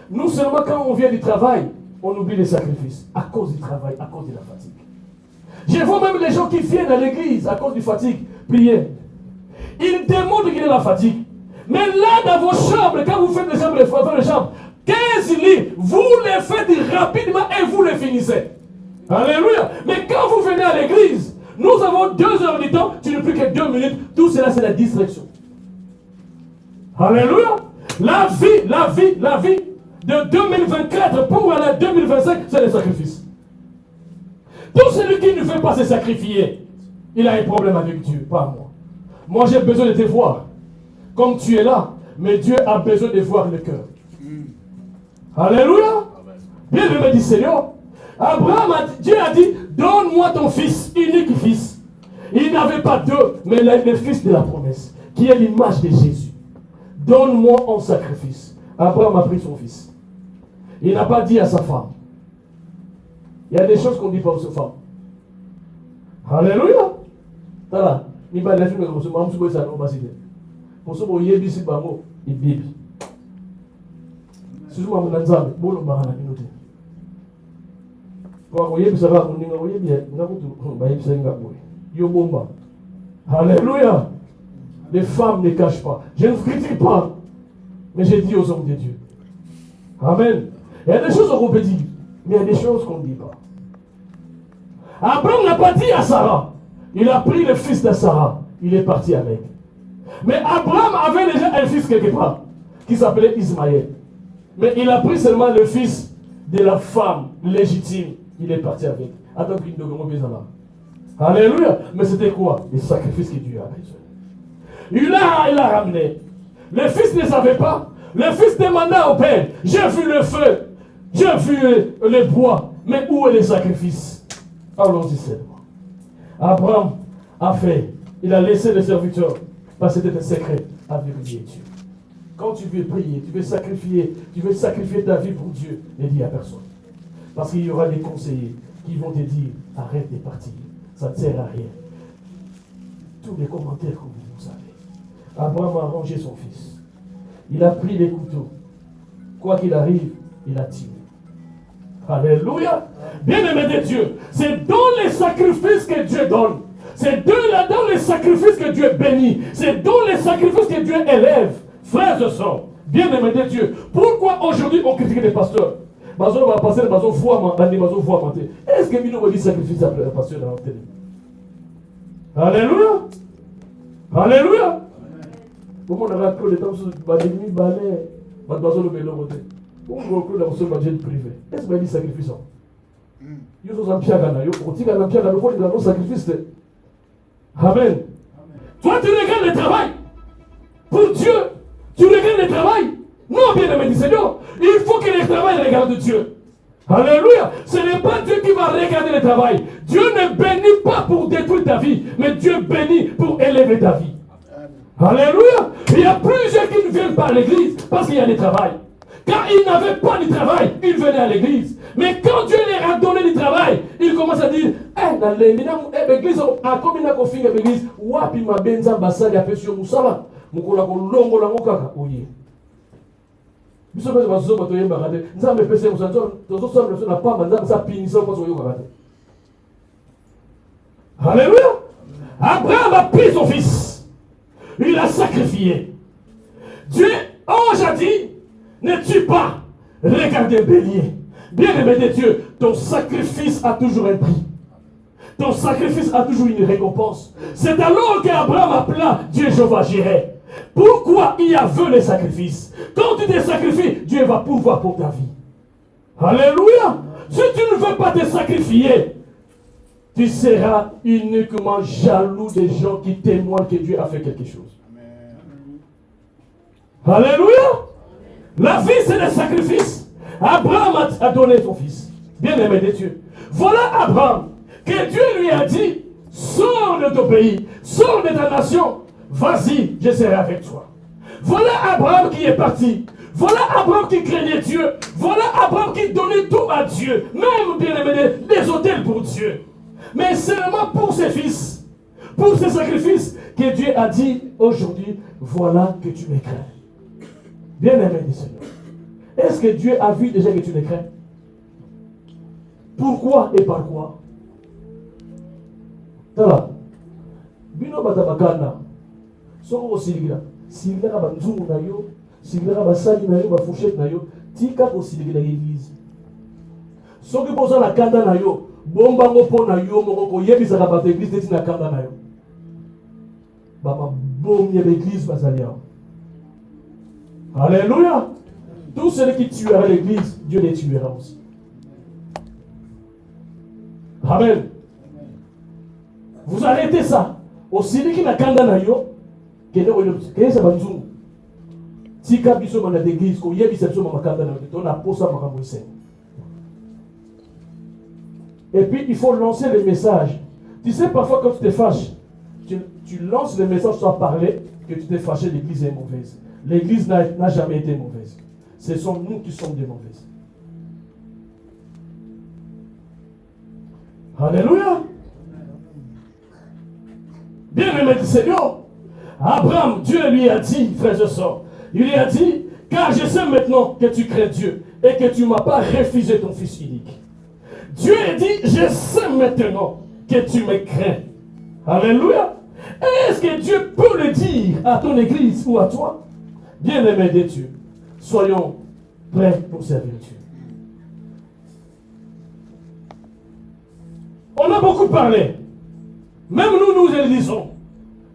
Speaker 2: nous seulement quand on vient du travail, on oublie les sacrifices. À cause du travail, à cause de la fatigue. Je vois même les gens qui viennent à l'église à cause du fatigue, prier. Ils démontrent qu'il y a la fatigue. Mais là, dans vos chambres, quand vous faites les chambres, 15 lits, vous les faites rapidement et vous les finissez. Alléluia. Mais quand vous venez à l'église, nous avons 2 heures du temps, tu n'as plus que 2 minutes. Tout cela, c'est la distraction. Alléluia. La vie de 2024 pour aller à 2025, c'est le sacrifice. Tout celui qui ne veut pas se sacrifier, il a un problème avec Dieu, pas moi. Moi, j'ai besoin de te voir. Comme tu es là, mais Dieu a besoin de voir le cœur. Alléluia. Bien aimé du Seigneur. Dieu a dit, donne-moi ton fils, unique fils. Il n'avait pas 2, mais le fils de la promesse, qui est l'image de Jésus. Donne-moi en sacrifice. Abraham a pris son fils. Il n'a pas dit à sa femme. Il y a des choses qu'on ne dit pas aux femmes. Alléluia. Tala, il va laisser comme ça, maman souhaite ça non basé. Pour ça, il y a des choses bamo, il bibi. Si je m'en nanzame, bon le barana minote. Pour qu'il y ait ça là, on y va bien, on a tout, bah il s'est engagé. Yo bomba. Alléluia. Les femmes ne cachent pas. Je ne critique pas, mais j'ai dit aux hommes de Dieu. Amen. Il y a des choses qu'on peut dire, mais il y a des choses qu'on ne dit pas. Abraham n'a pas dit à Sarah. Il a pris le fils de Sarah. Il est parti avec. Mais Abraham avait déjà un fils quelque part, qui s'appelait Ismaël. Mais il a pris seulement le fils de la femme légitime. Il est parti avec. Attends qu'il ne me là. Alléluia. Mais c'était quoi? Le sacrifice que Dieu a besoin. Il a ramené. Le fils ne savait pas. Le fils demanda au père, j'ai vu le feu, j'ai vu le bois, mais où est le sacrifice? Allons-y seulement. Abraham a fait, il a laissé le serviteur, parce que c'était un secret avec Dieu. Quand tu veux prier, tu veux sacrifier ta vie pour Dieu, ne dis à personne. Parce qu'il y aura des conseillers qui vont te dire, arrête de partir, ça ne sert à rien. Tous les commentaires que vous savez. Abraham a rangé son fils. Il a pris les couteaux. Quoi qu'il arrive, il a tiré. Alléluia. Bien-aimé de Dieu, c'est dans les sacrifices que Dieu donne. C'est dans les sacrifices que Dieu bénit. C'est dans les sacrifices que Dieu élève. Frères et sœurs, bien-aimé de Dieu, pourquoi aujourd'hui on critique les pasteurs? Est-ce que nous avons dit sacrifice après le pasteur dans la télé? Alléluia. Alléluia. Comment on a raconté les temps sur le balai, on a besoin de le côté. On a raconté dans le budget privé. Est-ce que vous avez dit sacrifice? Amen. Toi, tu regardes le travail. Pour Dieu, tu regardes le travail. Non, bien aimé du Seigneur. Il faut que le travail regarde Dieu. Alléluia. Ce n'est pas Dieu qui va regarder le travail. Dieu ne bénit pas pour détruire ta vie, mais Dieu bénit pour élever ta vie. Alléluia. Il y a plusieurs qui ne viennent pas à l'église parce qu'il y a du travail. Quand ils n'avaient pas de travail, ils venaient à l'église. Mais quand Dieu leur a donné du travail, ils commencent à dire, dans l'église, comme il a confié l'église, wapi ma benza basali a pesio musala, mukola kolongo la mokaka, oye. Biso pe bazo bato yemba kate, nzambe pese musala, tozo samle so na pa manza sa pinisa kwa so yo kate. Alléluia. Abraham a pris son fils. Il l'a sacrifié. Dieu, jadis, ne tue pas. Regardez bélier. Bien-aimé de Dieu, ton sacrifice a toujours un prix. Ton sacrifice a toujours une récompense. C'est alors qu'Abraham appela Dieu Jéhovah Jireh. Pourquoi il y avait les sacrifices? Quand tu te sacrifies, Dieu va pourvoir pour ta vie. Alléluia. Si tu ne veux pas te sacrifier, tu seras uniquement jaloux des gens qui témoignent que Dieu a fait quelque chose. Amen. Alléluia. La vie, c'est le sacrifice. Abraham a donné son fils. Bien-aimé de Dieu. Voilà Abraham, que Dieu lui a dit, sors de ton pays, sors de ta nation, vas-y, je serai avec toi. Voilà Abraham qui est parti. Voilà Abraham qui craignait Dieu. Voilà Abraham qui donnait tout à Dieu. Même, bien-aimé, des hôtels pour Dieu. Mais seulement pour ses fils, pour ses sacrifices, que Dieu a dit aujourd'hui, voilà que tu me crains. Bien-aimé du Seigneur. Est-ce que Dieu a vu déjà que tu me crains? Pourquoi et par quoi? Tala. Bino batabakana. Soko osiligila. Siligila ba nzungu na yo, siligila ba sali na yo, ba fourchette na yo, tika ko siligila l'église. Soki boza na kanda na yo, bomba ngo pona yo moko ko yebisa ka ba église teti na kanda na yo. Ba bombe l'église bazali. Alléluia. Tous ceux qui tuera l'église, Dieu les tuera aussi. Amen. Vous arrêtez ça. Aussi, qui n'a qu'un dans yo, qui est ça banzou. Si kabiso mana d'église, ko yebi sepso mama kanda na yo, on a posé ma kamoise. Et puis il faut lancer le message. Tu sais parfois quand tu te fâches, tu lances le message sans parler que tu t'es fâché, l'église est mauvaise. L'église n'a jamais été mauvaise. Ce sont nous qui sommes des mauvaises. Alléluia. Bien-aimé du Seigneur, Abraham, Dieu lui a dit, frères et sœurs, il lui a dit, car je sais maintenant que tu crains Dieu et que tu ne m'as pas refusé ton fils unique. Dieu a dit, je sais maintenant que tu me crains. Alléluia. Est-ce que Dieu peut le dire à ton église ou à toi? Bien-aimé de Dieu, soyons prêts pour servir Dieu. On a beaucoup parlé. Même nous le disons.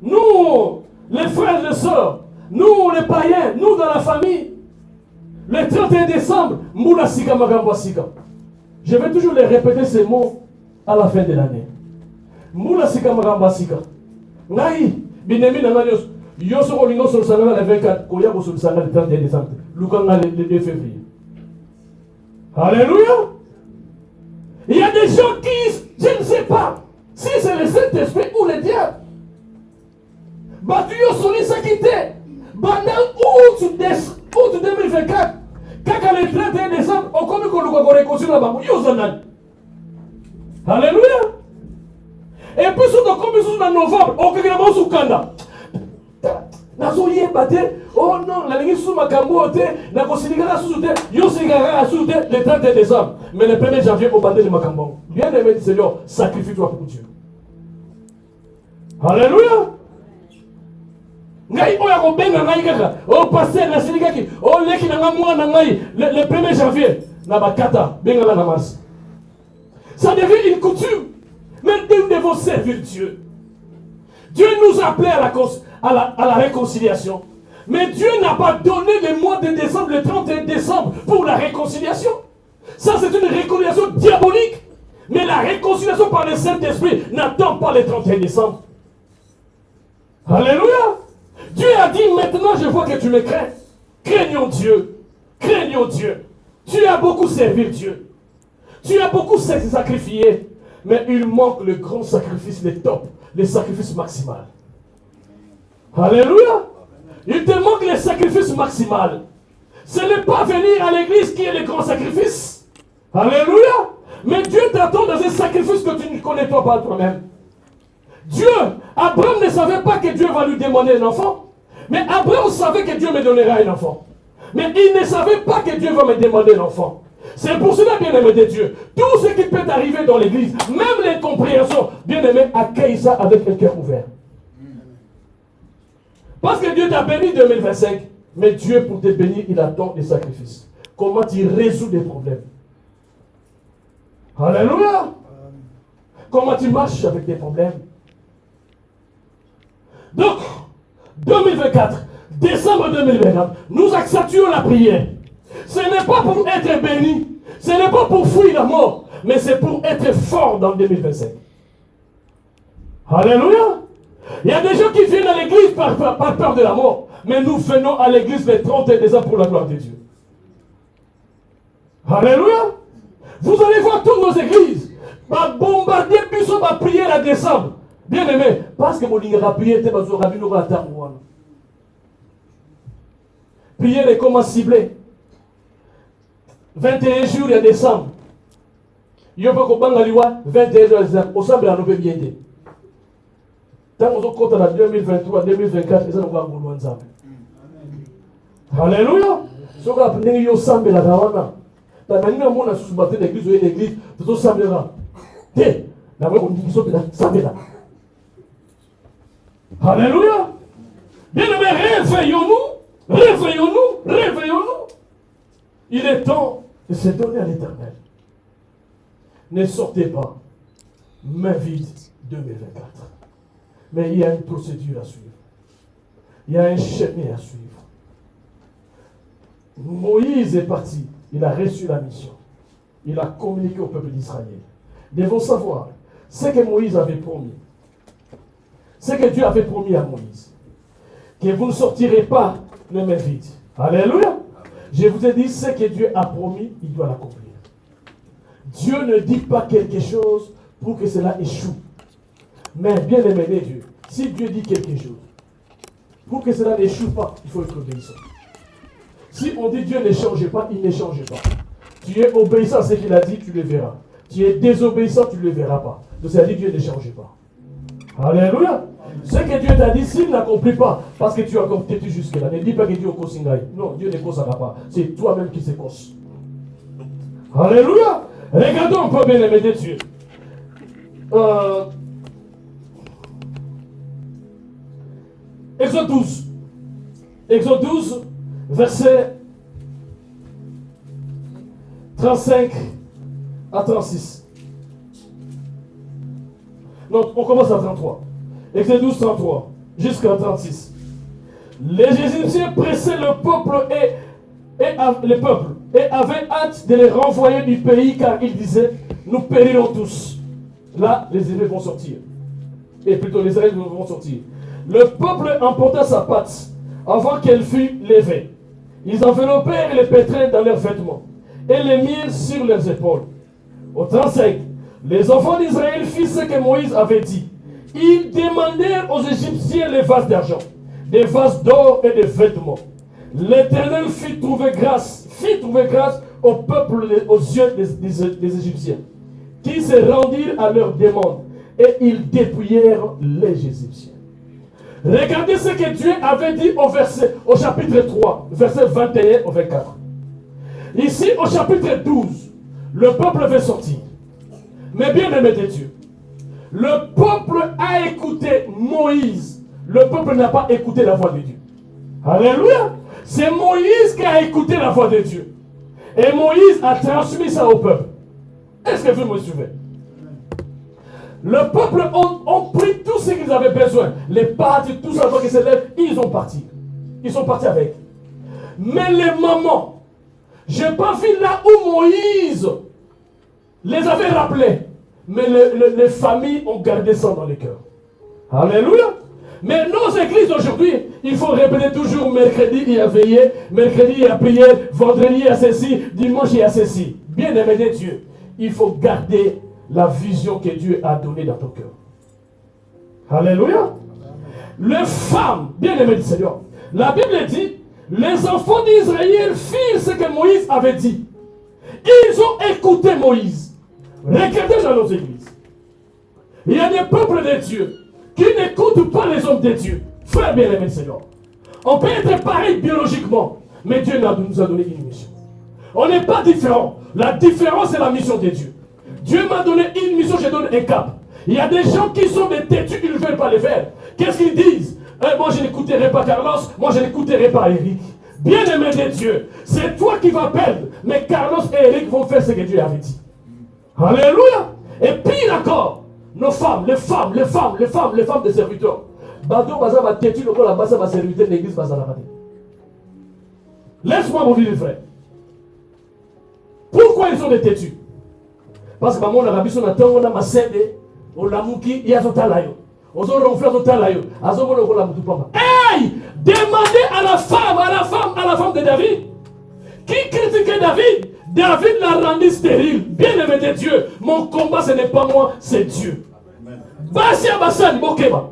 Speaker 2: Nous, les frères et les sœurs, nous, les païens, nous dans la famille. Le 31 décembre, Moula Sika Magamba Sika. Je vais toujours les répéter ces mots à la fin de l'année. Moula Sika Magamba Sika. Naï, Binemi Nananios. Yoso Olingo sur le salon le 24, Koyabo sur le salon le 31 décembre, Lukanga le 2 février. Alléluia. Il y a des gens qui, je ne sais pas, si c'est le Saint-Esprit ou le diable. Batuyo Soli Sakite, Bandal août 2024, quand le 31 décembre, on commence à réconcilier là-bas, Yosanan. Alléluia. Et puis, si on commence en novembre, on commence à Kanda. Oh non, la ligne sous ma cambote, la considération sous le 31 décembre. Mais le 1er janvier, au bandé de Macambon. Bien aimé du Seigneur, sacrifie-toi pour Dieu. Alléluia. Ngai oya ko benga ngai kaka. Oh pasteur na silikaki. Oh leki na ngamwa na ngai le 1er janvier na bakata benga la namas. Ça devient une coutume. Maintenant nous devons servir Dieu. Dieu nous a appelés à la réconciliation. Mais Dieu n'a pas donné le mois de décembre, le 31 décembre, pour la réconciliation. Ça, c'est une réconciliation diabolique. Mais la réconciliation par le Saint-Esprit n'attend pas le 31 décembre. Alléluia. Dieu a dit, maintenant je vois que tu me crains. Craignons Dieu. Craignons Dieu. Tu as beaucoup servi Dieu. Tu as beaucoup sacrifié. Mais il manque le grand sacrifice, le top, le sacrifice maximal. Alléluia. Il te manque le sacrifice maximal. Ce n'est pas venir à l'église qui est le grand sacrifice. Alléluia. Mais Dieu t'attend dans un sacrifice que tu ne connais pas toi-même. Dieu, Abraham ne savait pas que Dieu va lui demander un enfant. Mais Abraham savait que Dieu me donnera un enfant. Mais il ne savait pas que Dieu va me demander un enfant. C'est pour cela, bien-aimé de Dieu, tout ce qui peut arriver dans l'église, même l'incompréhension, bien-aimé, accueille ça avec un cœur ouvert. Parce que Dieu t'a béni 2025, mais Dieu, pour te bénir, il attend des sacrifices. Comment tu résous des problèmes? Alléluia. Comment tu marches avec des problèmes? Donc, 2024, décembre 2024, nous accentuons la prière. Ce n'est pas pour être béni, ce n'est pas pour fuir la mort, mais c'est pour être fort dans 2025. Alléluia. Il y a des gens qui viennent à l'église par peur de la mort, mais nous venons à l'église le 31 décembre pour la gloire de Dieu. Alléluia. Vous allez voir toutes nos églises, va bombarder puis on va prier la décembre. Bien aimé, parce que mon ligne prier, tu vas rabbi nous attendre. Prier les comment cibler. 21 jours de décembre. Il y a pas qu'on banga liwa 21 jours de décembre. Au semble à nous bien aider. Tant qu'on compte en 2023, 2024, ils ont pas besoin de ça. Alléluia. Ce qu'on appelle yo semble la dawana. T'as maintenant mon a sous-battu l'église ou l'église, tout ça semble là. Té, la voix qu'on dit ça semble là. Alléluia. Bien-aimés, réveillons-nous, réveillons-nous, réveillons-nous. Il est temps de se donner à l'Éternel. Ne sortez pas, main vide 2024. Mais il y a une procédure à suivre. Il y a un chemin à suivre. Moïse est parti. Il a reçu la mission. Il a communiqué au peuple d'Israël. Ils devons savoir ce que Moïse avait promis. Ce que Dieu avait promis à Moïse. Que vous ne sortirez pas les mains vides. Alléluia. Je vous ai dit, ce que Dieu a promis, il doit l'accomplir. Dieu ne dit pas quelque chose pour que cela échoue. Mais bien aimé Dieu, si Dieu dit quelque chose, pour que cela n'échoue pas, il faut être obéissant. Si on dit Dieu ne change pas, il ne change pas. Tu es obéissant à ce qu'il a dit, tu le verras. Tu es désobéissant, tu ne le verras pas. Donc ça dit Dieu ne change pas. Alléluia. Ce que Dieu t'a dit, s'il n'accomplit pas, parce que tu as compté jusque-là, ne dis pas que Dieu est au non, Dieu ne causera pas. C'est toi-même qui se cause. Alléluia. Regardons un peu bien aimé de Dieu. Exode 12. Exode 12, verset 35 à 36. Donc, on commence à 33. Exode 12, 33, jusqu'à 36. Les Égyptiens pressaient le peuple et avaient hâte de les renvoyer du pays car ils disaient, nous périrons tous. Là, les Hébreux vont sortir. Et plutôt, les Israéliens vont sortir. Le peuple emporta sa patte avant qu'elle fût levée. Ils enveloppèrent les pétrins dans leurs vêtements et les mirent sur leurs épaules. Au 35, les enfants d'Israël firent ce que Moïse avait dit. Ils demandèrent aux Égyptiens les vases d'argent, des vases d'or et des vêtements. L'Éternel fit trouver grâce au peuple, aux yeux des Égyptiens, qui se rendirent à leur demande et ils dépouillèrent les Égyptiens. Regardez ce que Dieu avait dit au chapitre 3, verset 21 au 24. Ici, au chapitre 12, le peuple veut sortir. Mais bien aimé de Dieu, le peuple a écouté Moïse. Le peuple n'a pas écouté la voix de Dieu. Alléluia. C'est Moïse qui a écouté la voix de Dieu. Et Moïse a transmis ça au peuple. Est-ce que vous me suivez? Le peuple ont pris tout ce qu'ils avaient besoin. Les pâtes, tout ça, qui se lèvent, ils ont parti. Ils sont partis avec. Mais les mamans, je n'ai pas vu là où Moïse les avait rappelés. Mais les familles ont gardé ça dans les cœurs. Alléluia. Mais nos églises aujourd'hui, il faut répéter toujours mercredi il y a veillé, mercredi il y a prière, vendredi il y a ceci, dimanche il y a ceci. Bien aimé de Dieu, il faut garder la vision que Dieu a donnée dans ton cœur. Alléluia. Les femmes, bien aimées du Seigneur, la Bible dit, les enfants d'Israël firent ce que Moïse avait dit. Ils ont écouté Moïse. Regardez dans nos églises. Il y a des peuples de Dieu qui n'écoutent pas les hommes de Dieu. Frère bien-aimé Seigneur, on peut être pareil biologiquement, mais Dieu nous a donné une mission. On n'est pas différents. La différence, c'est la mission de Dieu. Dieu m'a donné une mission, je donne un cap. Il y a des gens qui sont des têtus, ils ne veulent pas les faire. Qu'est-ce qu'ils disent? Moi, je n'écouterai pas Carlos, moi, je n'écouterai pas Eric. Bien-aimé de Dieu, c'est toi qui vas perdre, mais Carlos et Eric vont faire ce que Dieu avait dit. Alléluia. Et pire encore, nos femmes, les femmes des serviteurs. Bado baza va têtu le la base va serviteur de l'église baza la. Laisse-moi vous dire, frère. Pourquoi ils sont des têtus? Parce que maman on a rabi son attend, on a ma cédé, on l'a mouki, il y a son talayo. On a ronflé son talayo. Azo mon on l'a moutou pamba. Hey! Demandez à la femme de David. Qui critiquait David? David l'a rendu stérile. Bien-aimé de Dieu, mon combat ce n'est pas moi, c'est Dieu. Basia Bassan, Bokeba.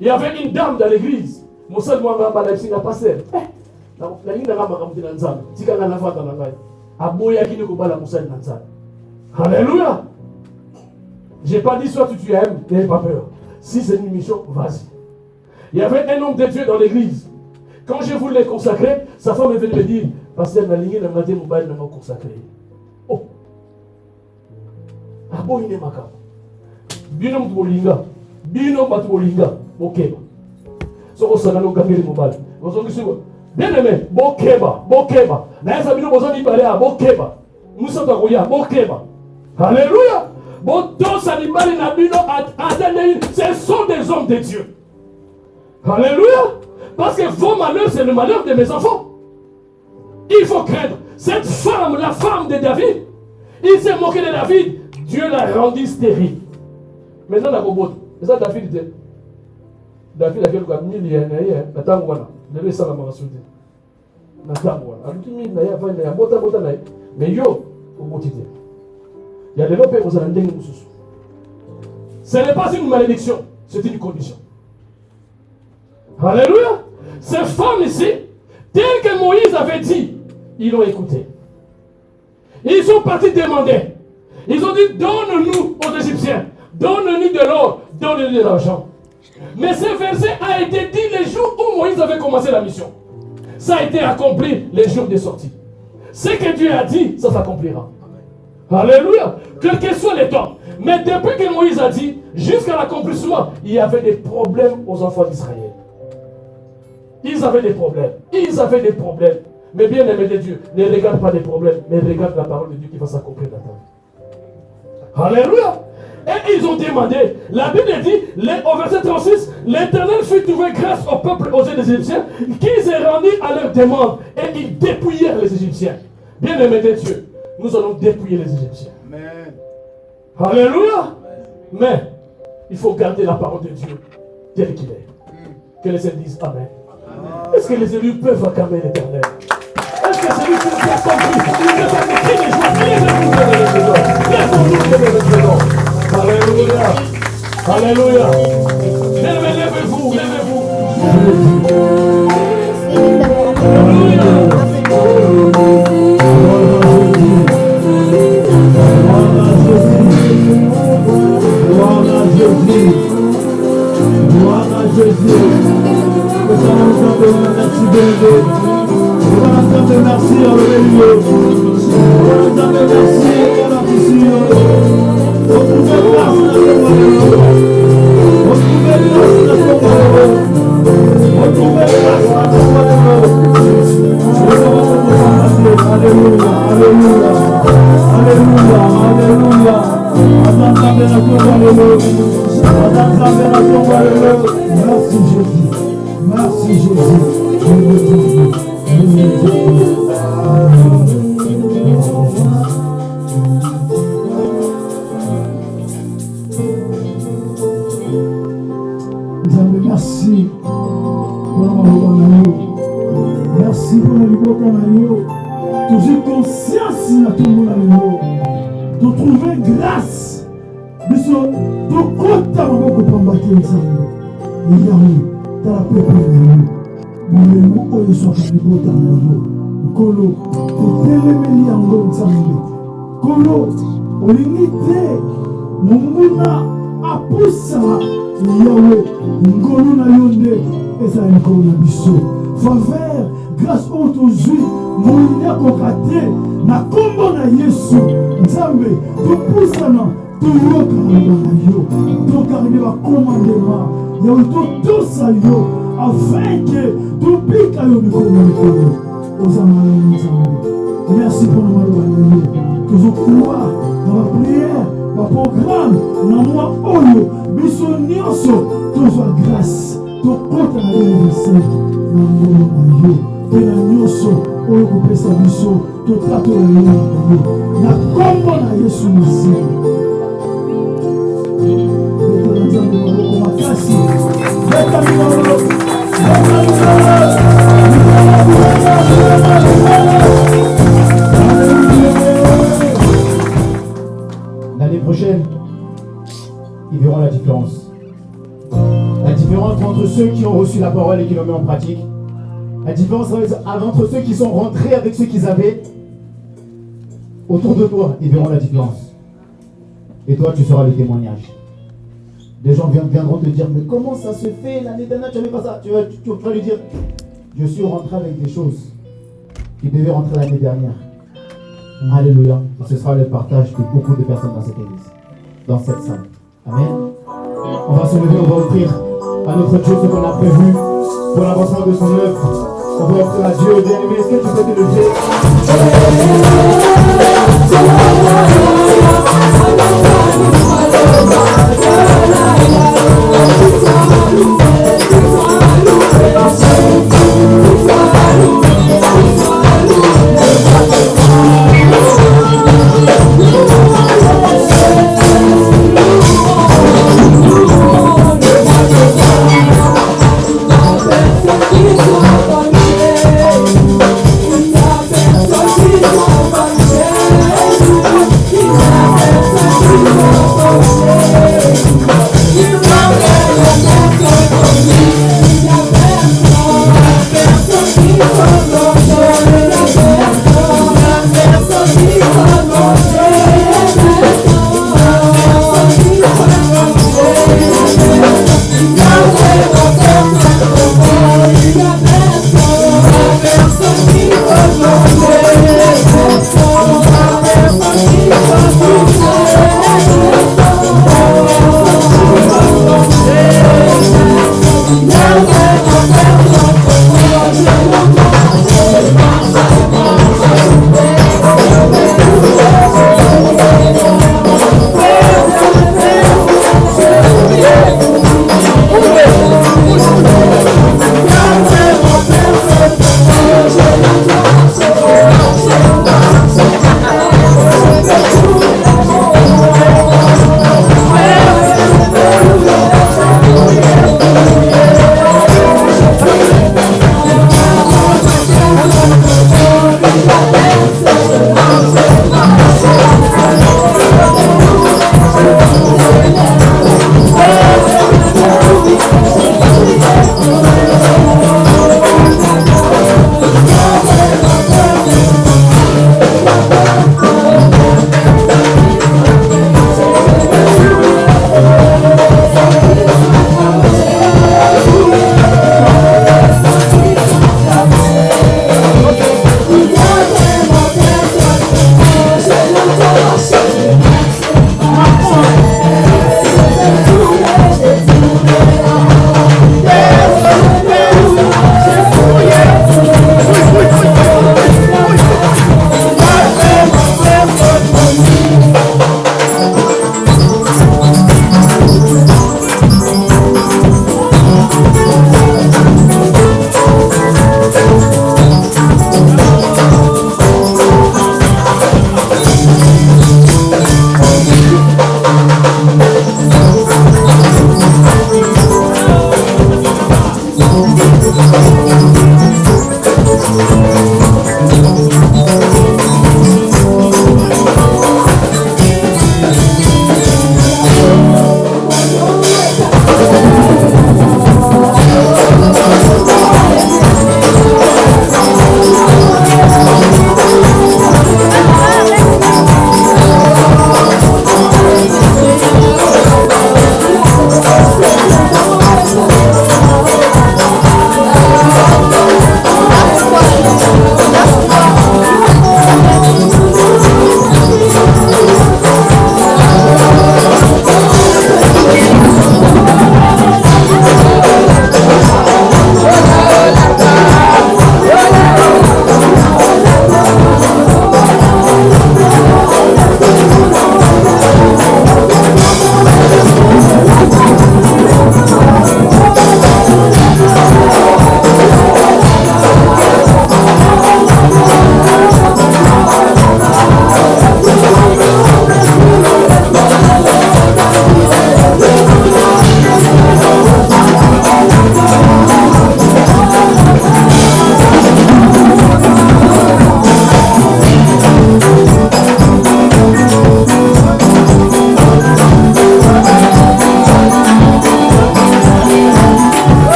Speaker 2: Il y avait une dame dans l'église. Moussa Mouamba Balapsi n'a pas serre. La ligne n'a pas raconté dans le zam. Tika n'a pas dans la main. Aboya qui ne coupe la Moussa dans le zam. Alléluia. J'ai pas dit soit tu aimes, n'aie pas peur. Si c'est une mission, vas-y. Il y avait un homme de Dieu dans l'église. Quand je voulais consacrer, sa femme est venue me dire, Pasteur, la ligne n'a pas consacré. Oh. Abo il n'est pas capable. Binom Bolinga. Binom Batuolinga. Bokeba. Soko Sanano Gambiri Mobile. Bien aimé, Bokeba. Bokeba. Naïsa Bino Bozani Balea. Bokeba. Moussa Tagoya. Bokeba. Alléluia. Boto Sanibali Nabino Adenein. Ce sont des hommes de Dieu. Alléluia. Parce que vos malheurs, c'est le malheur de mes enfants. Il faut craindre. Cette femme, la femme de David, il s'est moqué de David. Dieu l'a rendu stérile. Maintenant, la robot. Et ça, David était. David a quelques millionnaires. Natangwana. Il devait ça la marasude. Natangwana. Mais yo, il y a des lopes aux Alandais. Ce n'est pas une malédiction, c'est une condition. Alléluia. Ces femmes ici, telles que Moïse avait dit, ils l'ont écouté. Ils sont partis demander. Ils ont dit, donne-nous aux Égyptiens, donne-nous de l'or, donne-nous de l'argent. Mais ce verset a été dit les jours où Moïse avait commencé la mission. Ça a été accompli les jours de sortie. Ce que Dieu a dit, ça s'accomplira. Alléluia. Quel que soit les temps. Mais depuis que Moïse a dit, jusqu'à l'accomplissement, il y avait des problèmes aux enfants d'Israël. Ils avaient des problèmes. Ils avaient des problèmes. Mais bien aimé de Dieu, ne regarde pas les problèmes, mais regarde la parole de Dieu qui va s'accomplir dans ta vie. Alléluia. Et ils ont demandé, la Bible dit, au verset 36, l'Éternel fit trouver grâce au peuple aux yeux des Égyptiens, qu'ils se rendirent à leur demande, et ils dépouillèrent les Égyptiens. Bien aimé de Dieu, nous allons dépouiller les Égyptiens. Amen. Alléluia. Mais, il faut garder la parole de Dieu tel qu'il est. Que les élus disent Amen. Est-ce que les élus peuvent acclamer l'Éternel? Est-ce que c'est lui qui nous a compris? Il nous a compris les joies. Laissons-nous. Alléluia. Alléluia. Levez-vous, levez-vous. Alléluia. Gloire à Jésus. Gloire à Jésus. Nous allons chanter merci béni. Nous allons chanter merci en le milieu. Nous allons chanter merci en la fissure. Retrouvez grâce dans ton malheur. Retrouvez grâce dans ton malheur. Retrouvez grâce dans ton malheur. Alléluia, alléluia, alléluia, alléluia. Madame la bénédiction, alléluia. Madame la bénédiction, alléluia. Merci Jésus. Merci Jésus.
Speaker 3: Merci pour le liboka na yo. Toujours conscience na tout le monde. De trouver grâce. De kota maboko pambaki nzambe. Yawe, tala pepe na yo. Molemo oyo soka libota na yo. Nkolo, totelemeli yango nzambe. Nkolo, olingi te monguna apusa Yawe, ngolo na yo nde ezali likolo na biso. Faveur, grâce aujourd'hui, molinga kokate na kombo na Yesu. Nzambe, topusana, toyoka na yo. Tokaride ba commandement. Yawe, totosa yo, afin que topika yo mikolo na mikolo. Ozamala Nzambe. Merci pour le maloba na yo. Toujours croire dans la prière, dans le programme, dans moi oyo, biso nyonso, toujours grâce. Tokota na universel, na ngolo na yo. Pe na nyonso, oyo kopesa biso, totato na yo. Na kombo na Yesu Masihi. Beta na Nzambe maboko makasi. Beta minolo. Beta minolo.
Speaker 1: L'année prochaine, ils verront la différence. La différence entre ceux qui ont reçu la parole et qui l'ont mis en pratique. La différence entre ceux qui sont rentrés avec ceux qu'ils avaient. Autour de toi, ils verront la différence. Et toi, tu seras le témoignage. Des gens viendront te dire, mais comment ça se fait l'année dernière, tu n'avais pas ça. Tu vas lui dire, je suis rentré avec des choses qui devaient rentrer l'année dernière. Alléluia. Et ce sera le partage de beaucoup de personnes dans cette église, dans cette salle. Amen. On va se lever, on va offrir à notre Dieu ce qu'on a prévu pour l'avancement de son œuvre. On va offrir à Dieu. Bien-aimé, est-ce que tu peux te lever?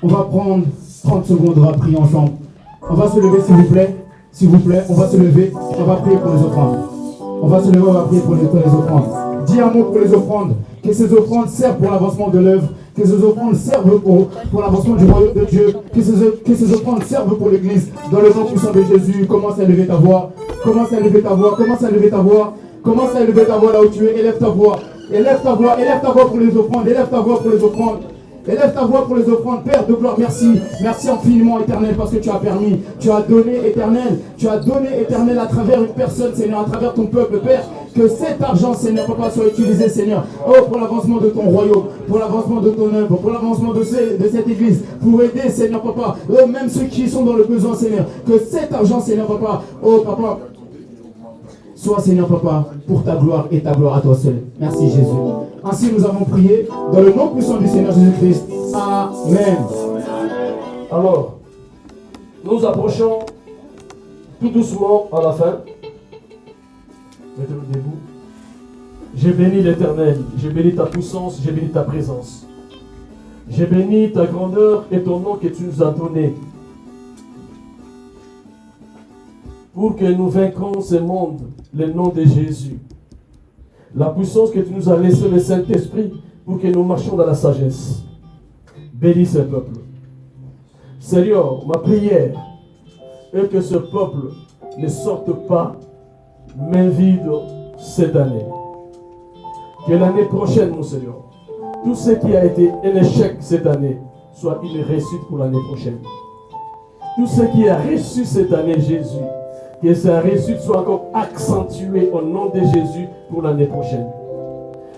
Speaker 1: On va prendre 30 secondes, on va prier ensemble. On va se lever s'il vous plaît. S'il vous plaît, on va se lever. On va prier pour les offrandes. On va se lever, on va prier pour les offrandes. Dis un mot pour les offrandes. Que ces offrandes servent pour l'avancement de l'œuvre. Que ces offrandes servent pour l'avancement du royaume de Dieu. Que ces offrandes servent pour l'église. Dans le nom puissant de Jésus, commence à élever ta voix. Commence à élever ta voix. Commence à élever ta voix. Commence à élever ta voix là où tu es. Élève ta voix. Élève ta voix. Élève ta voix pour les offrandes. Élève ta voix pour les offrandes. Élève ta voix pour les offrandes. Père de gloire, merci. Merci infiniment, Éternel, parce que tu as permis. Tu as donné, Éternel. Tu as donné, Éternel, à travers une personne, Seigneur, à travers ton peuple, Père. Que cet argent, Seigneur, papa, soit utilisé, Seigneur. Oh, pour l'avancement de ton royaume, pour l'avancement de ton œuvre, pour l'avancement de cette église. Pour aider, Seigneur, papa. Oh, même ceux qui sont dans le besoin, Seigneur. Que cet argent, Seigneur, papa. Oh, papa. Sois, Seigneur, papa, pour ta gloire et ta gloire à toi seul. Merci, Jésus. Ainsi, nous avons prié dans le nom puissant du Seigneur Jésus-Christ. Amen.
Speaker 2: Alors, nous approchons tout doucement à la fin. Mettez-vous debout. J'ai béni l'Éternel, j'ai béni ta puissance, j'ai béni ta présence. J'ai béni ta grandeur et ton nom que tu nous as donné. Pour que nous vaincrons ce monde, le nom de Jésus. La puissance que tu nous as laissé, le Saint-Esprit, pour que nous marchions dans la sagesse. Bénis ce peuple. Seigneur, ma prière est que ce peuple ne sorte pas main vide cette année. Que l'année prochaine, mon Seigneur, tout ce qui a été un échec cette année soit une réussite pour l'année prochaine. Tout ce qui a reçu cette année Jésus, que sa réussite soit encore accentuée au nom de Jésus pour l'année prochaine.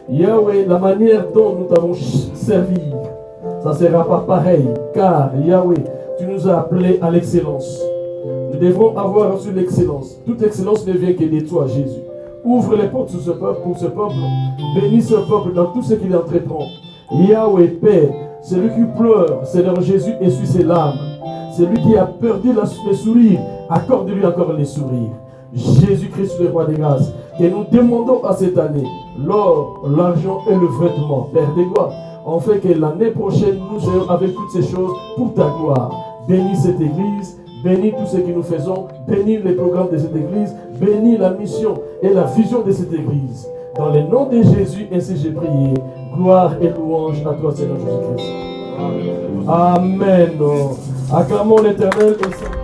Speaker 2: Yahweh, la manière dont nous t'avons servi, ça ne sera pas pareil, car Yahweh, tu nous as appelés à l'excellence. Nous devons avoir reçu l'excellence. Toute excellence ne vient que de toi, Jésus. Ouvre les portes pour ce peuple. Bénis ce peuple dans tout ce qu'il entreprend. Yahweh, Père, celui qui pleure, Seigneur Jésus, essuie ses larmes. Celui qui a perdu les sourires, accorde-lui encore les sourires. Jésus-Christ, le roi des grâces, que nous demandons à cette année l'or, l'argent et le vêtement, Père des gloires, en fait que l'année prochaine, nous ayons avec toutes ces choses pour ta gloire. Bénis cette église, bénis tout ce que nous faisons, bénis les programmes de cette église, bénis la mission et la vision de cette église. Dans le nom de Jésus, ainsi j'ai prié. Gloire et louange à toi, Seigneur Jésus-Christ. Amen. Acclamons l'Éternel et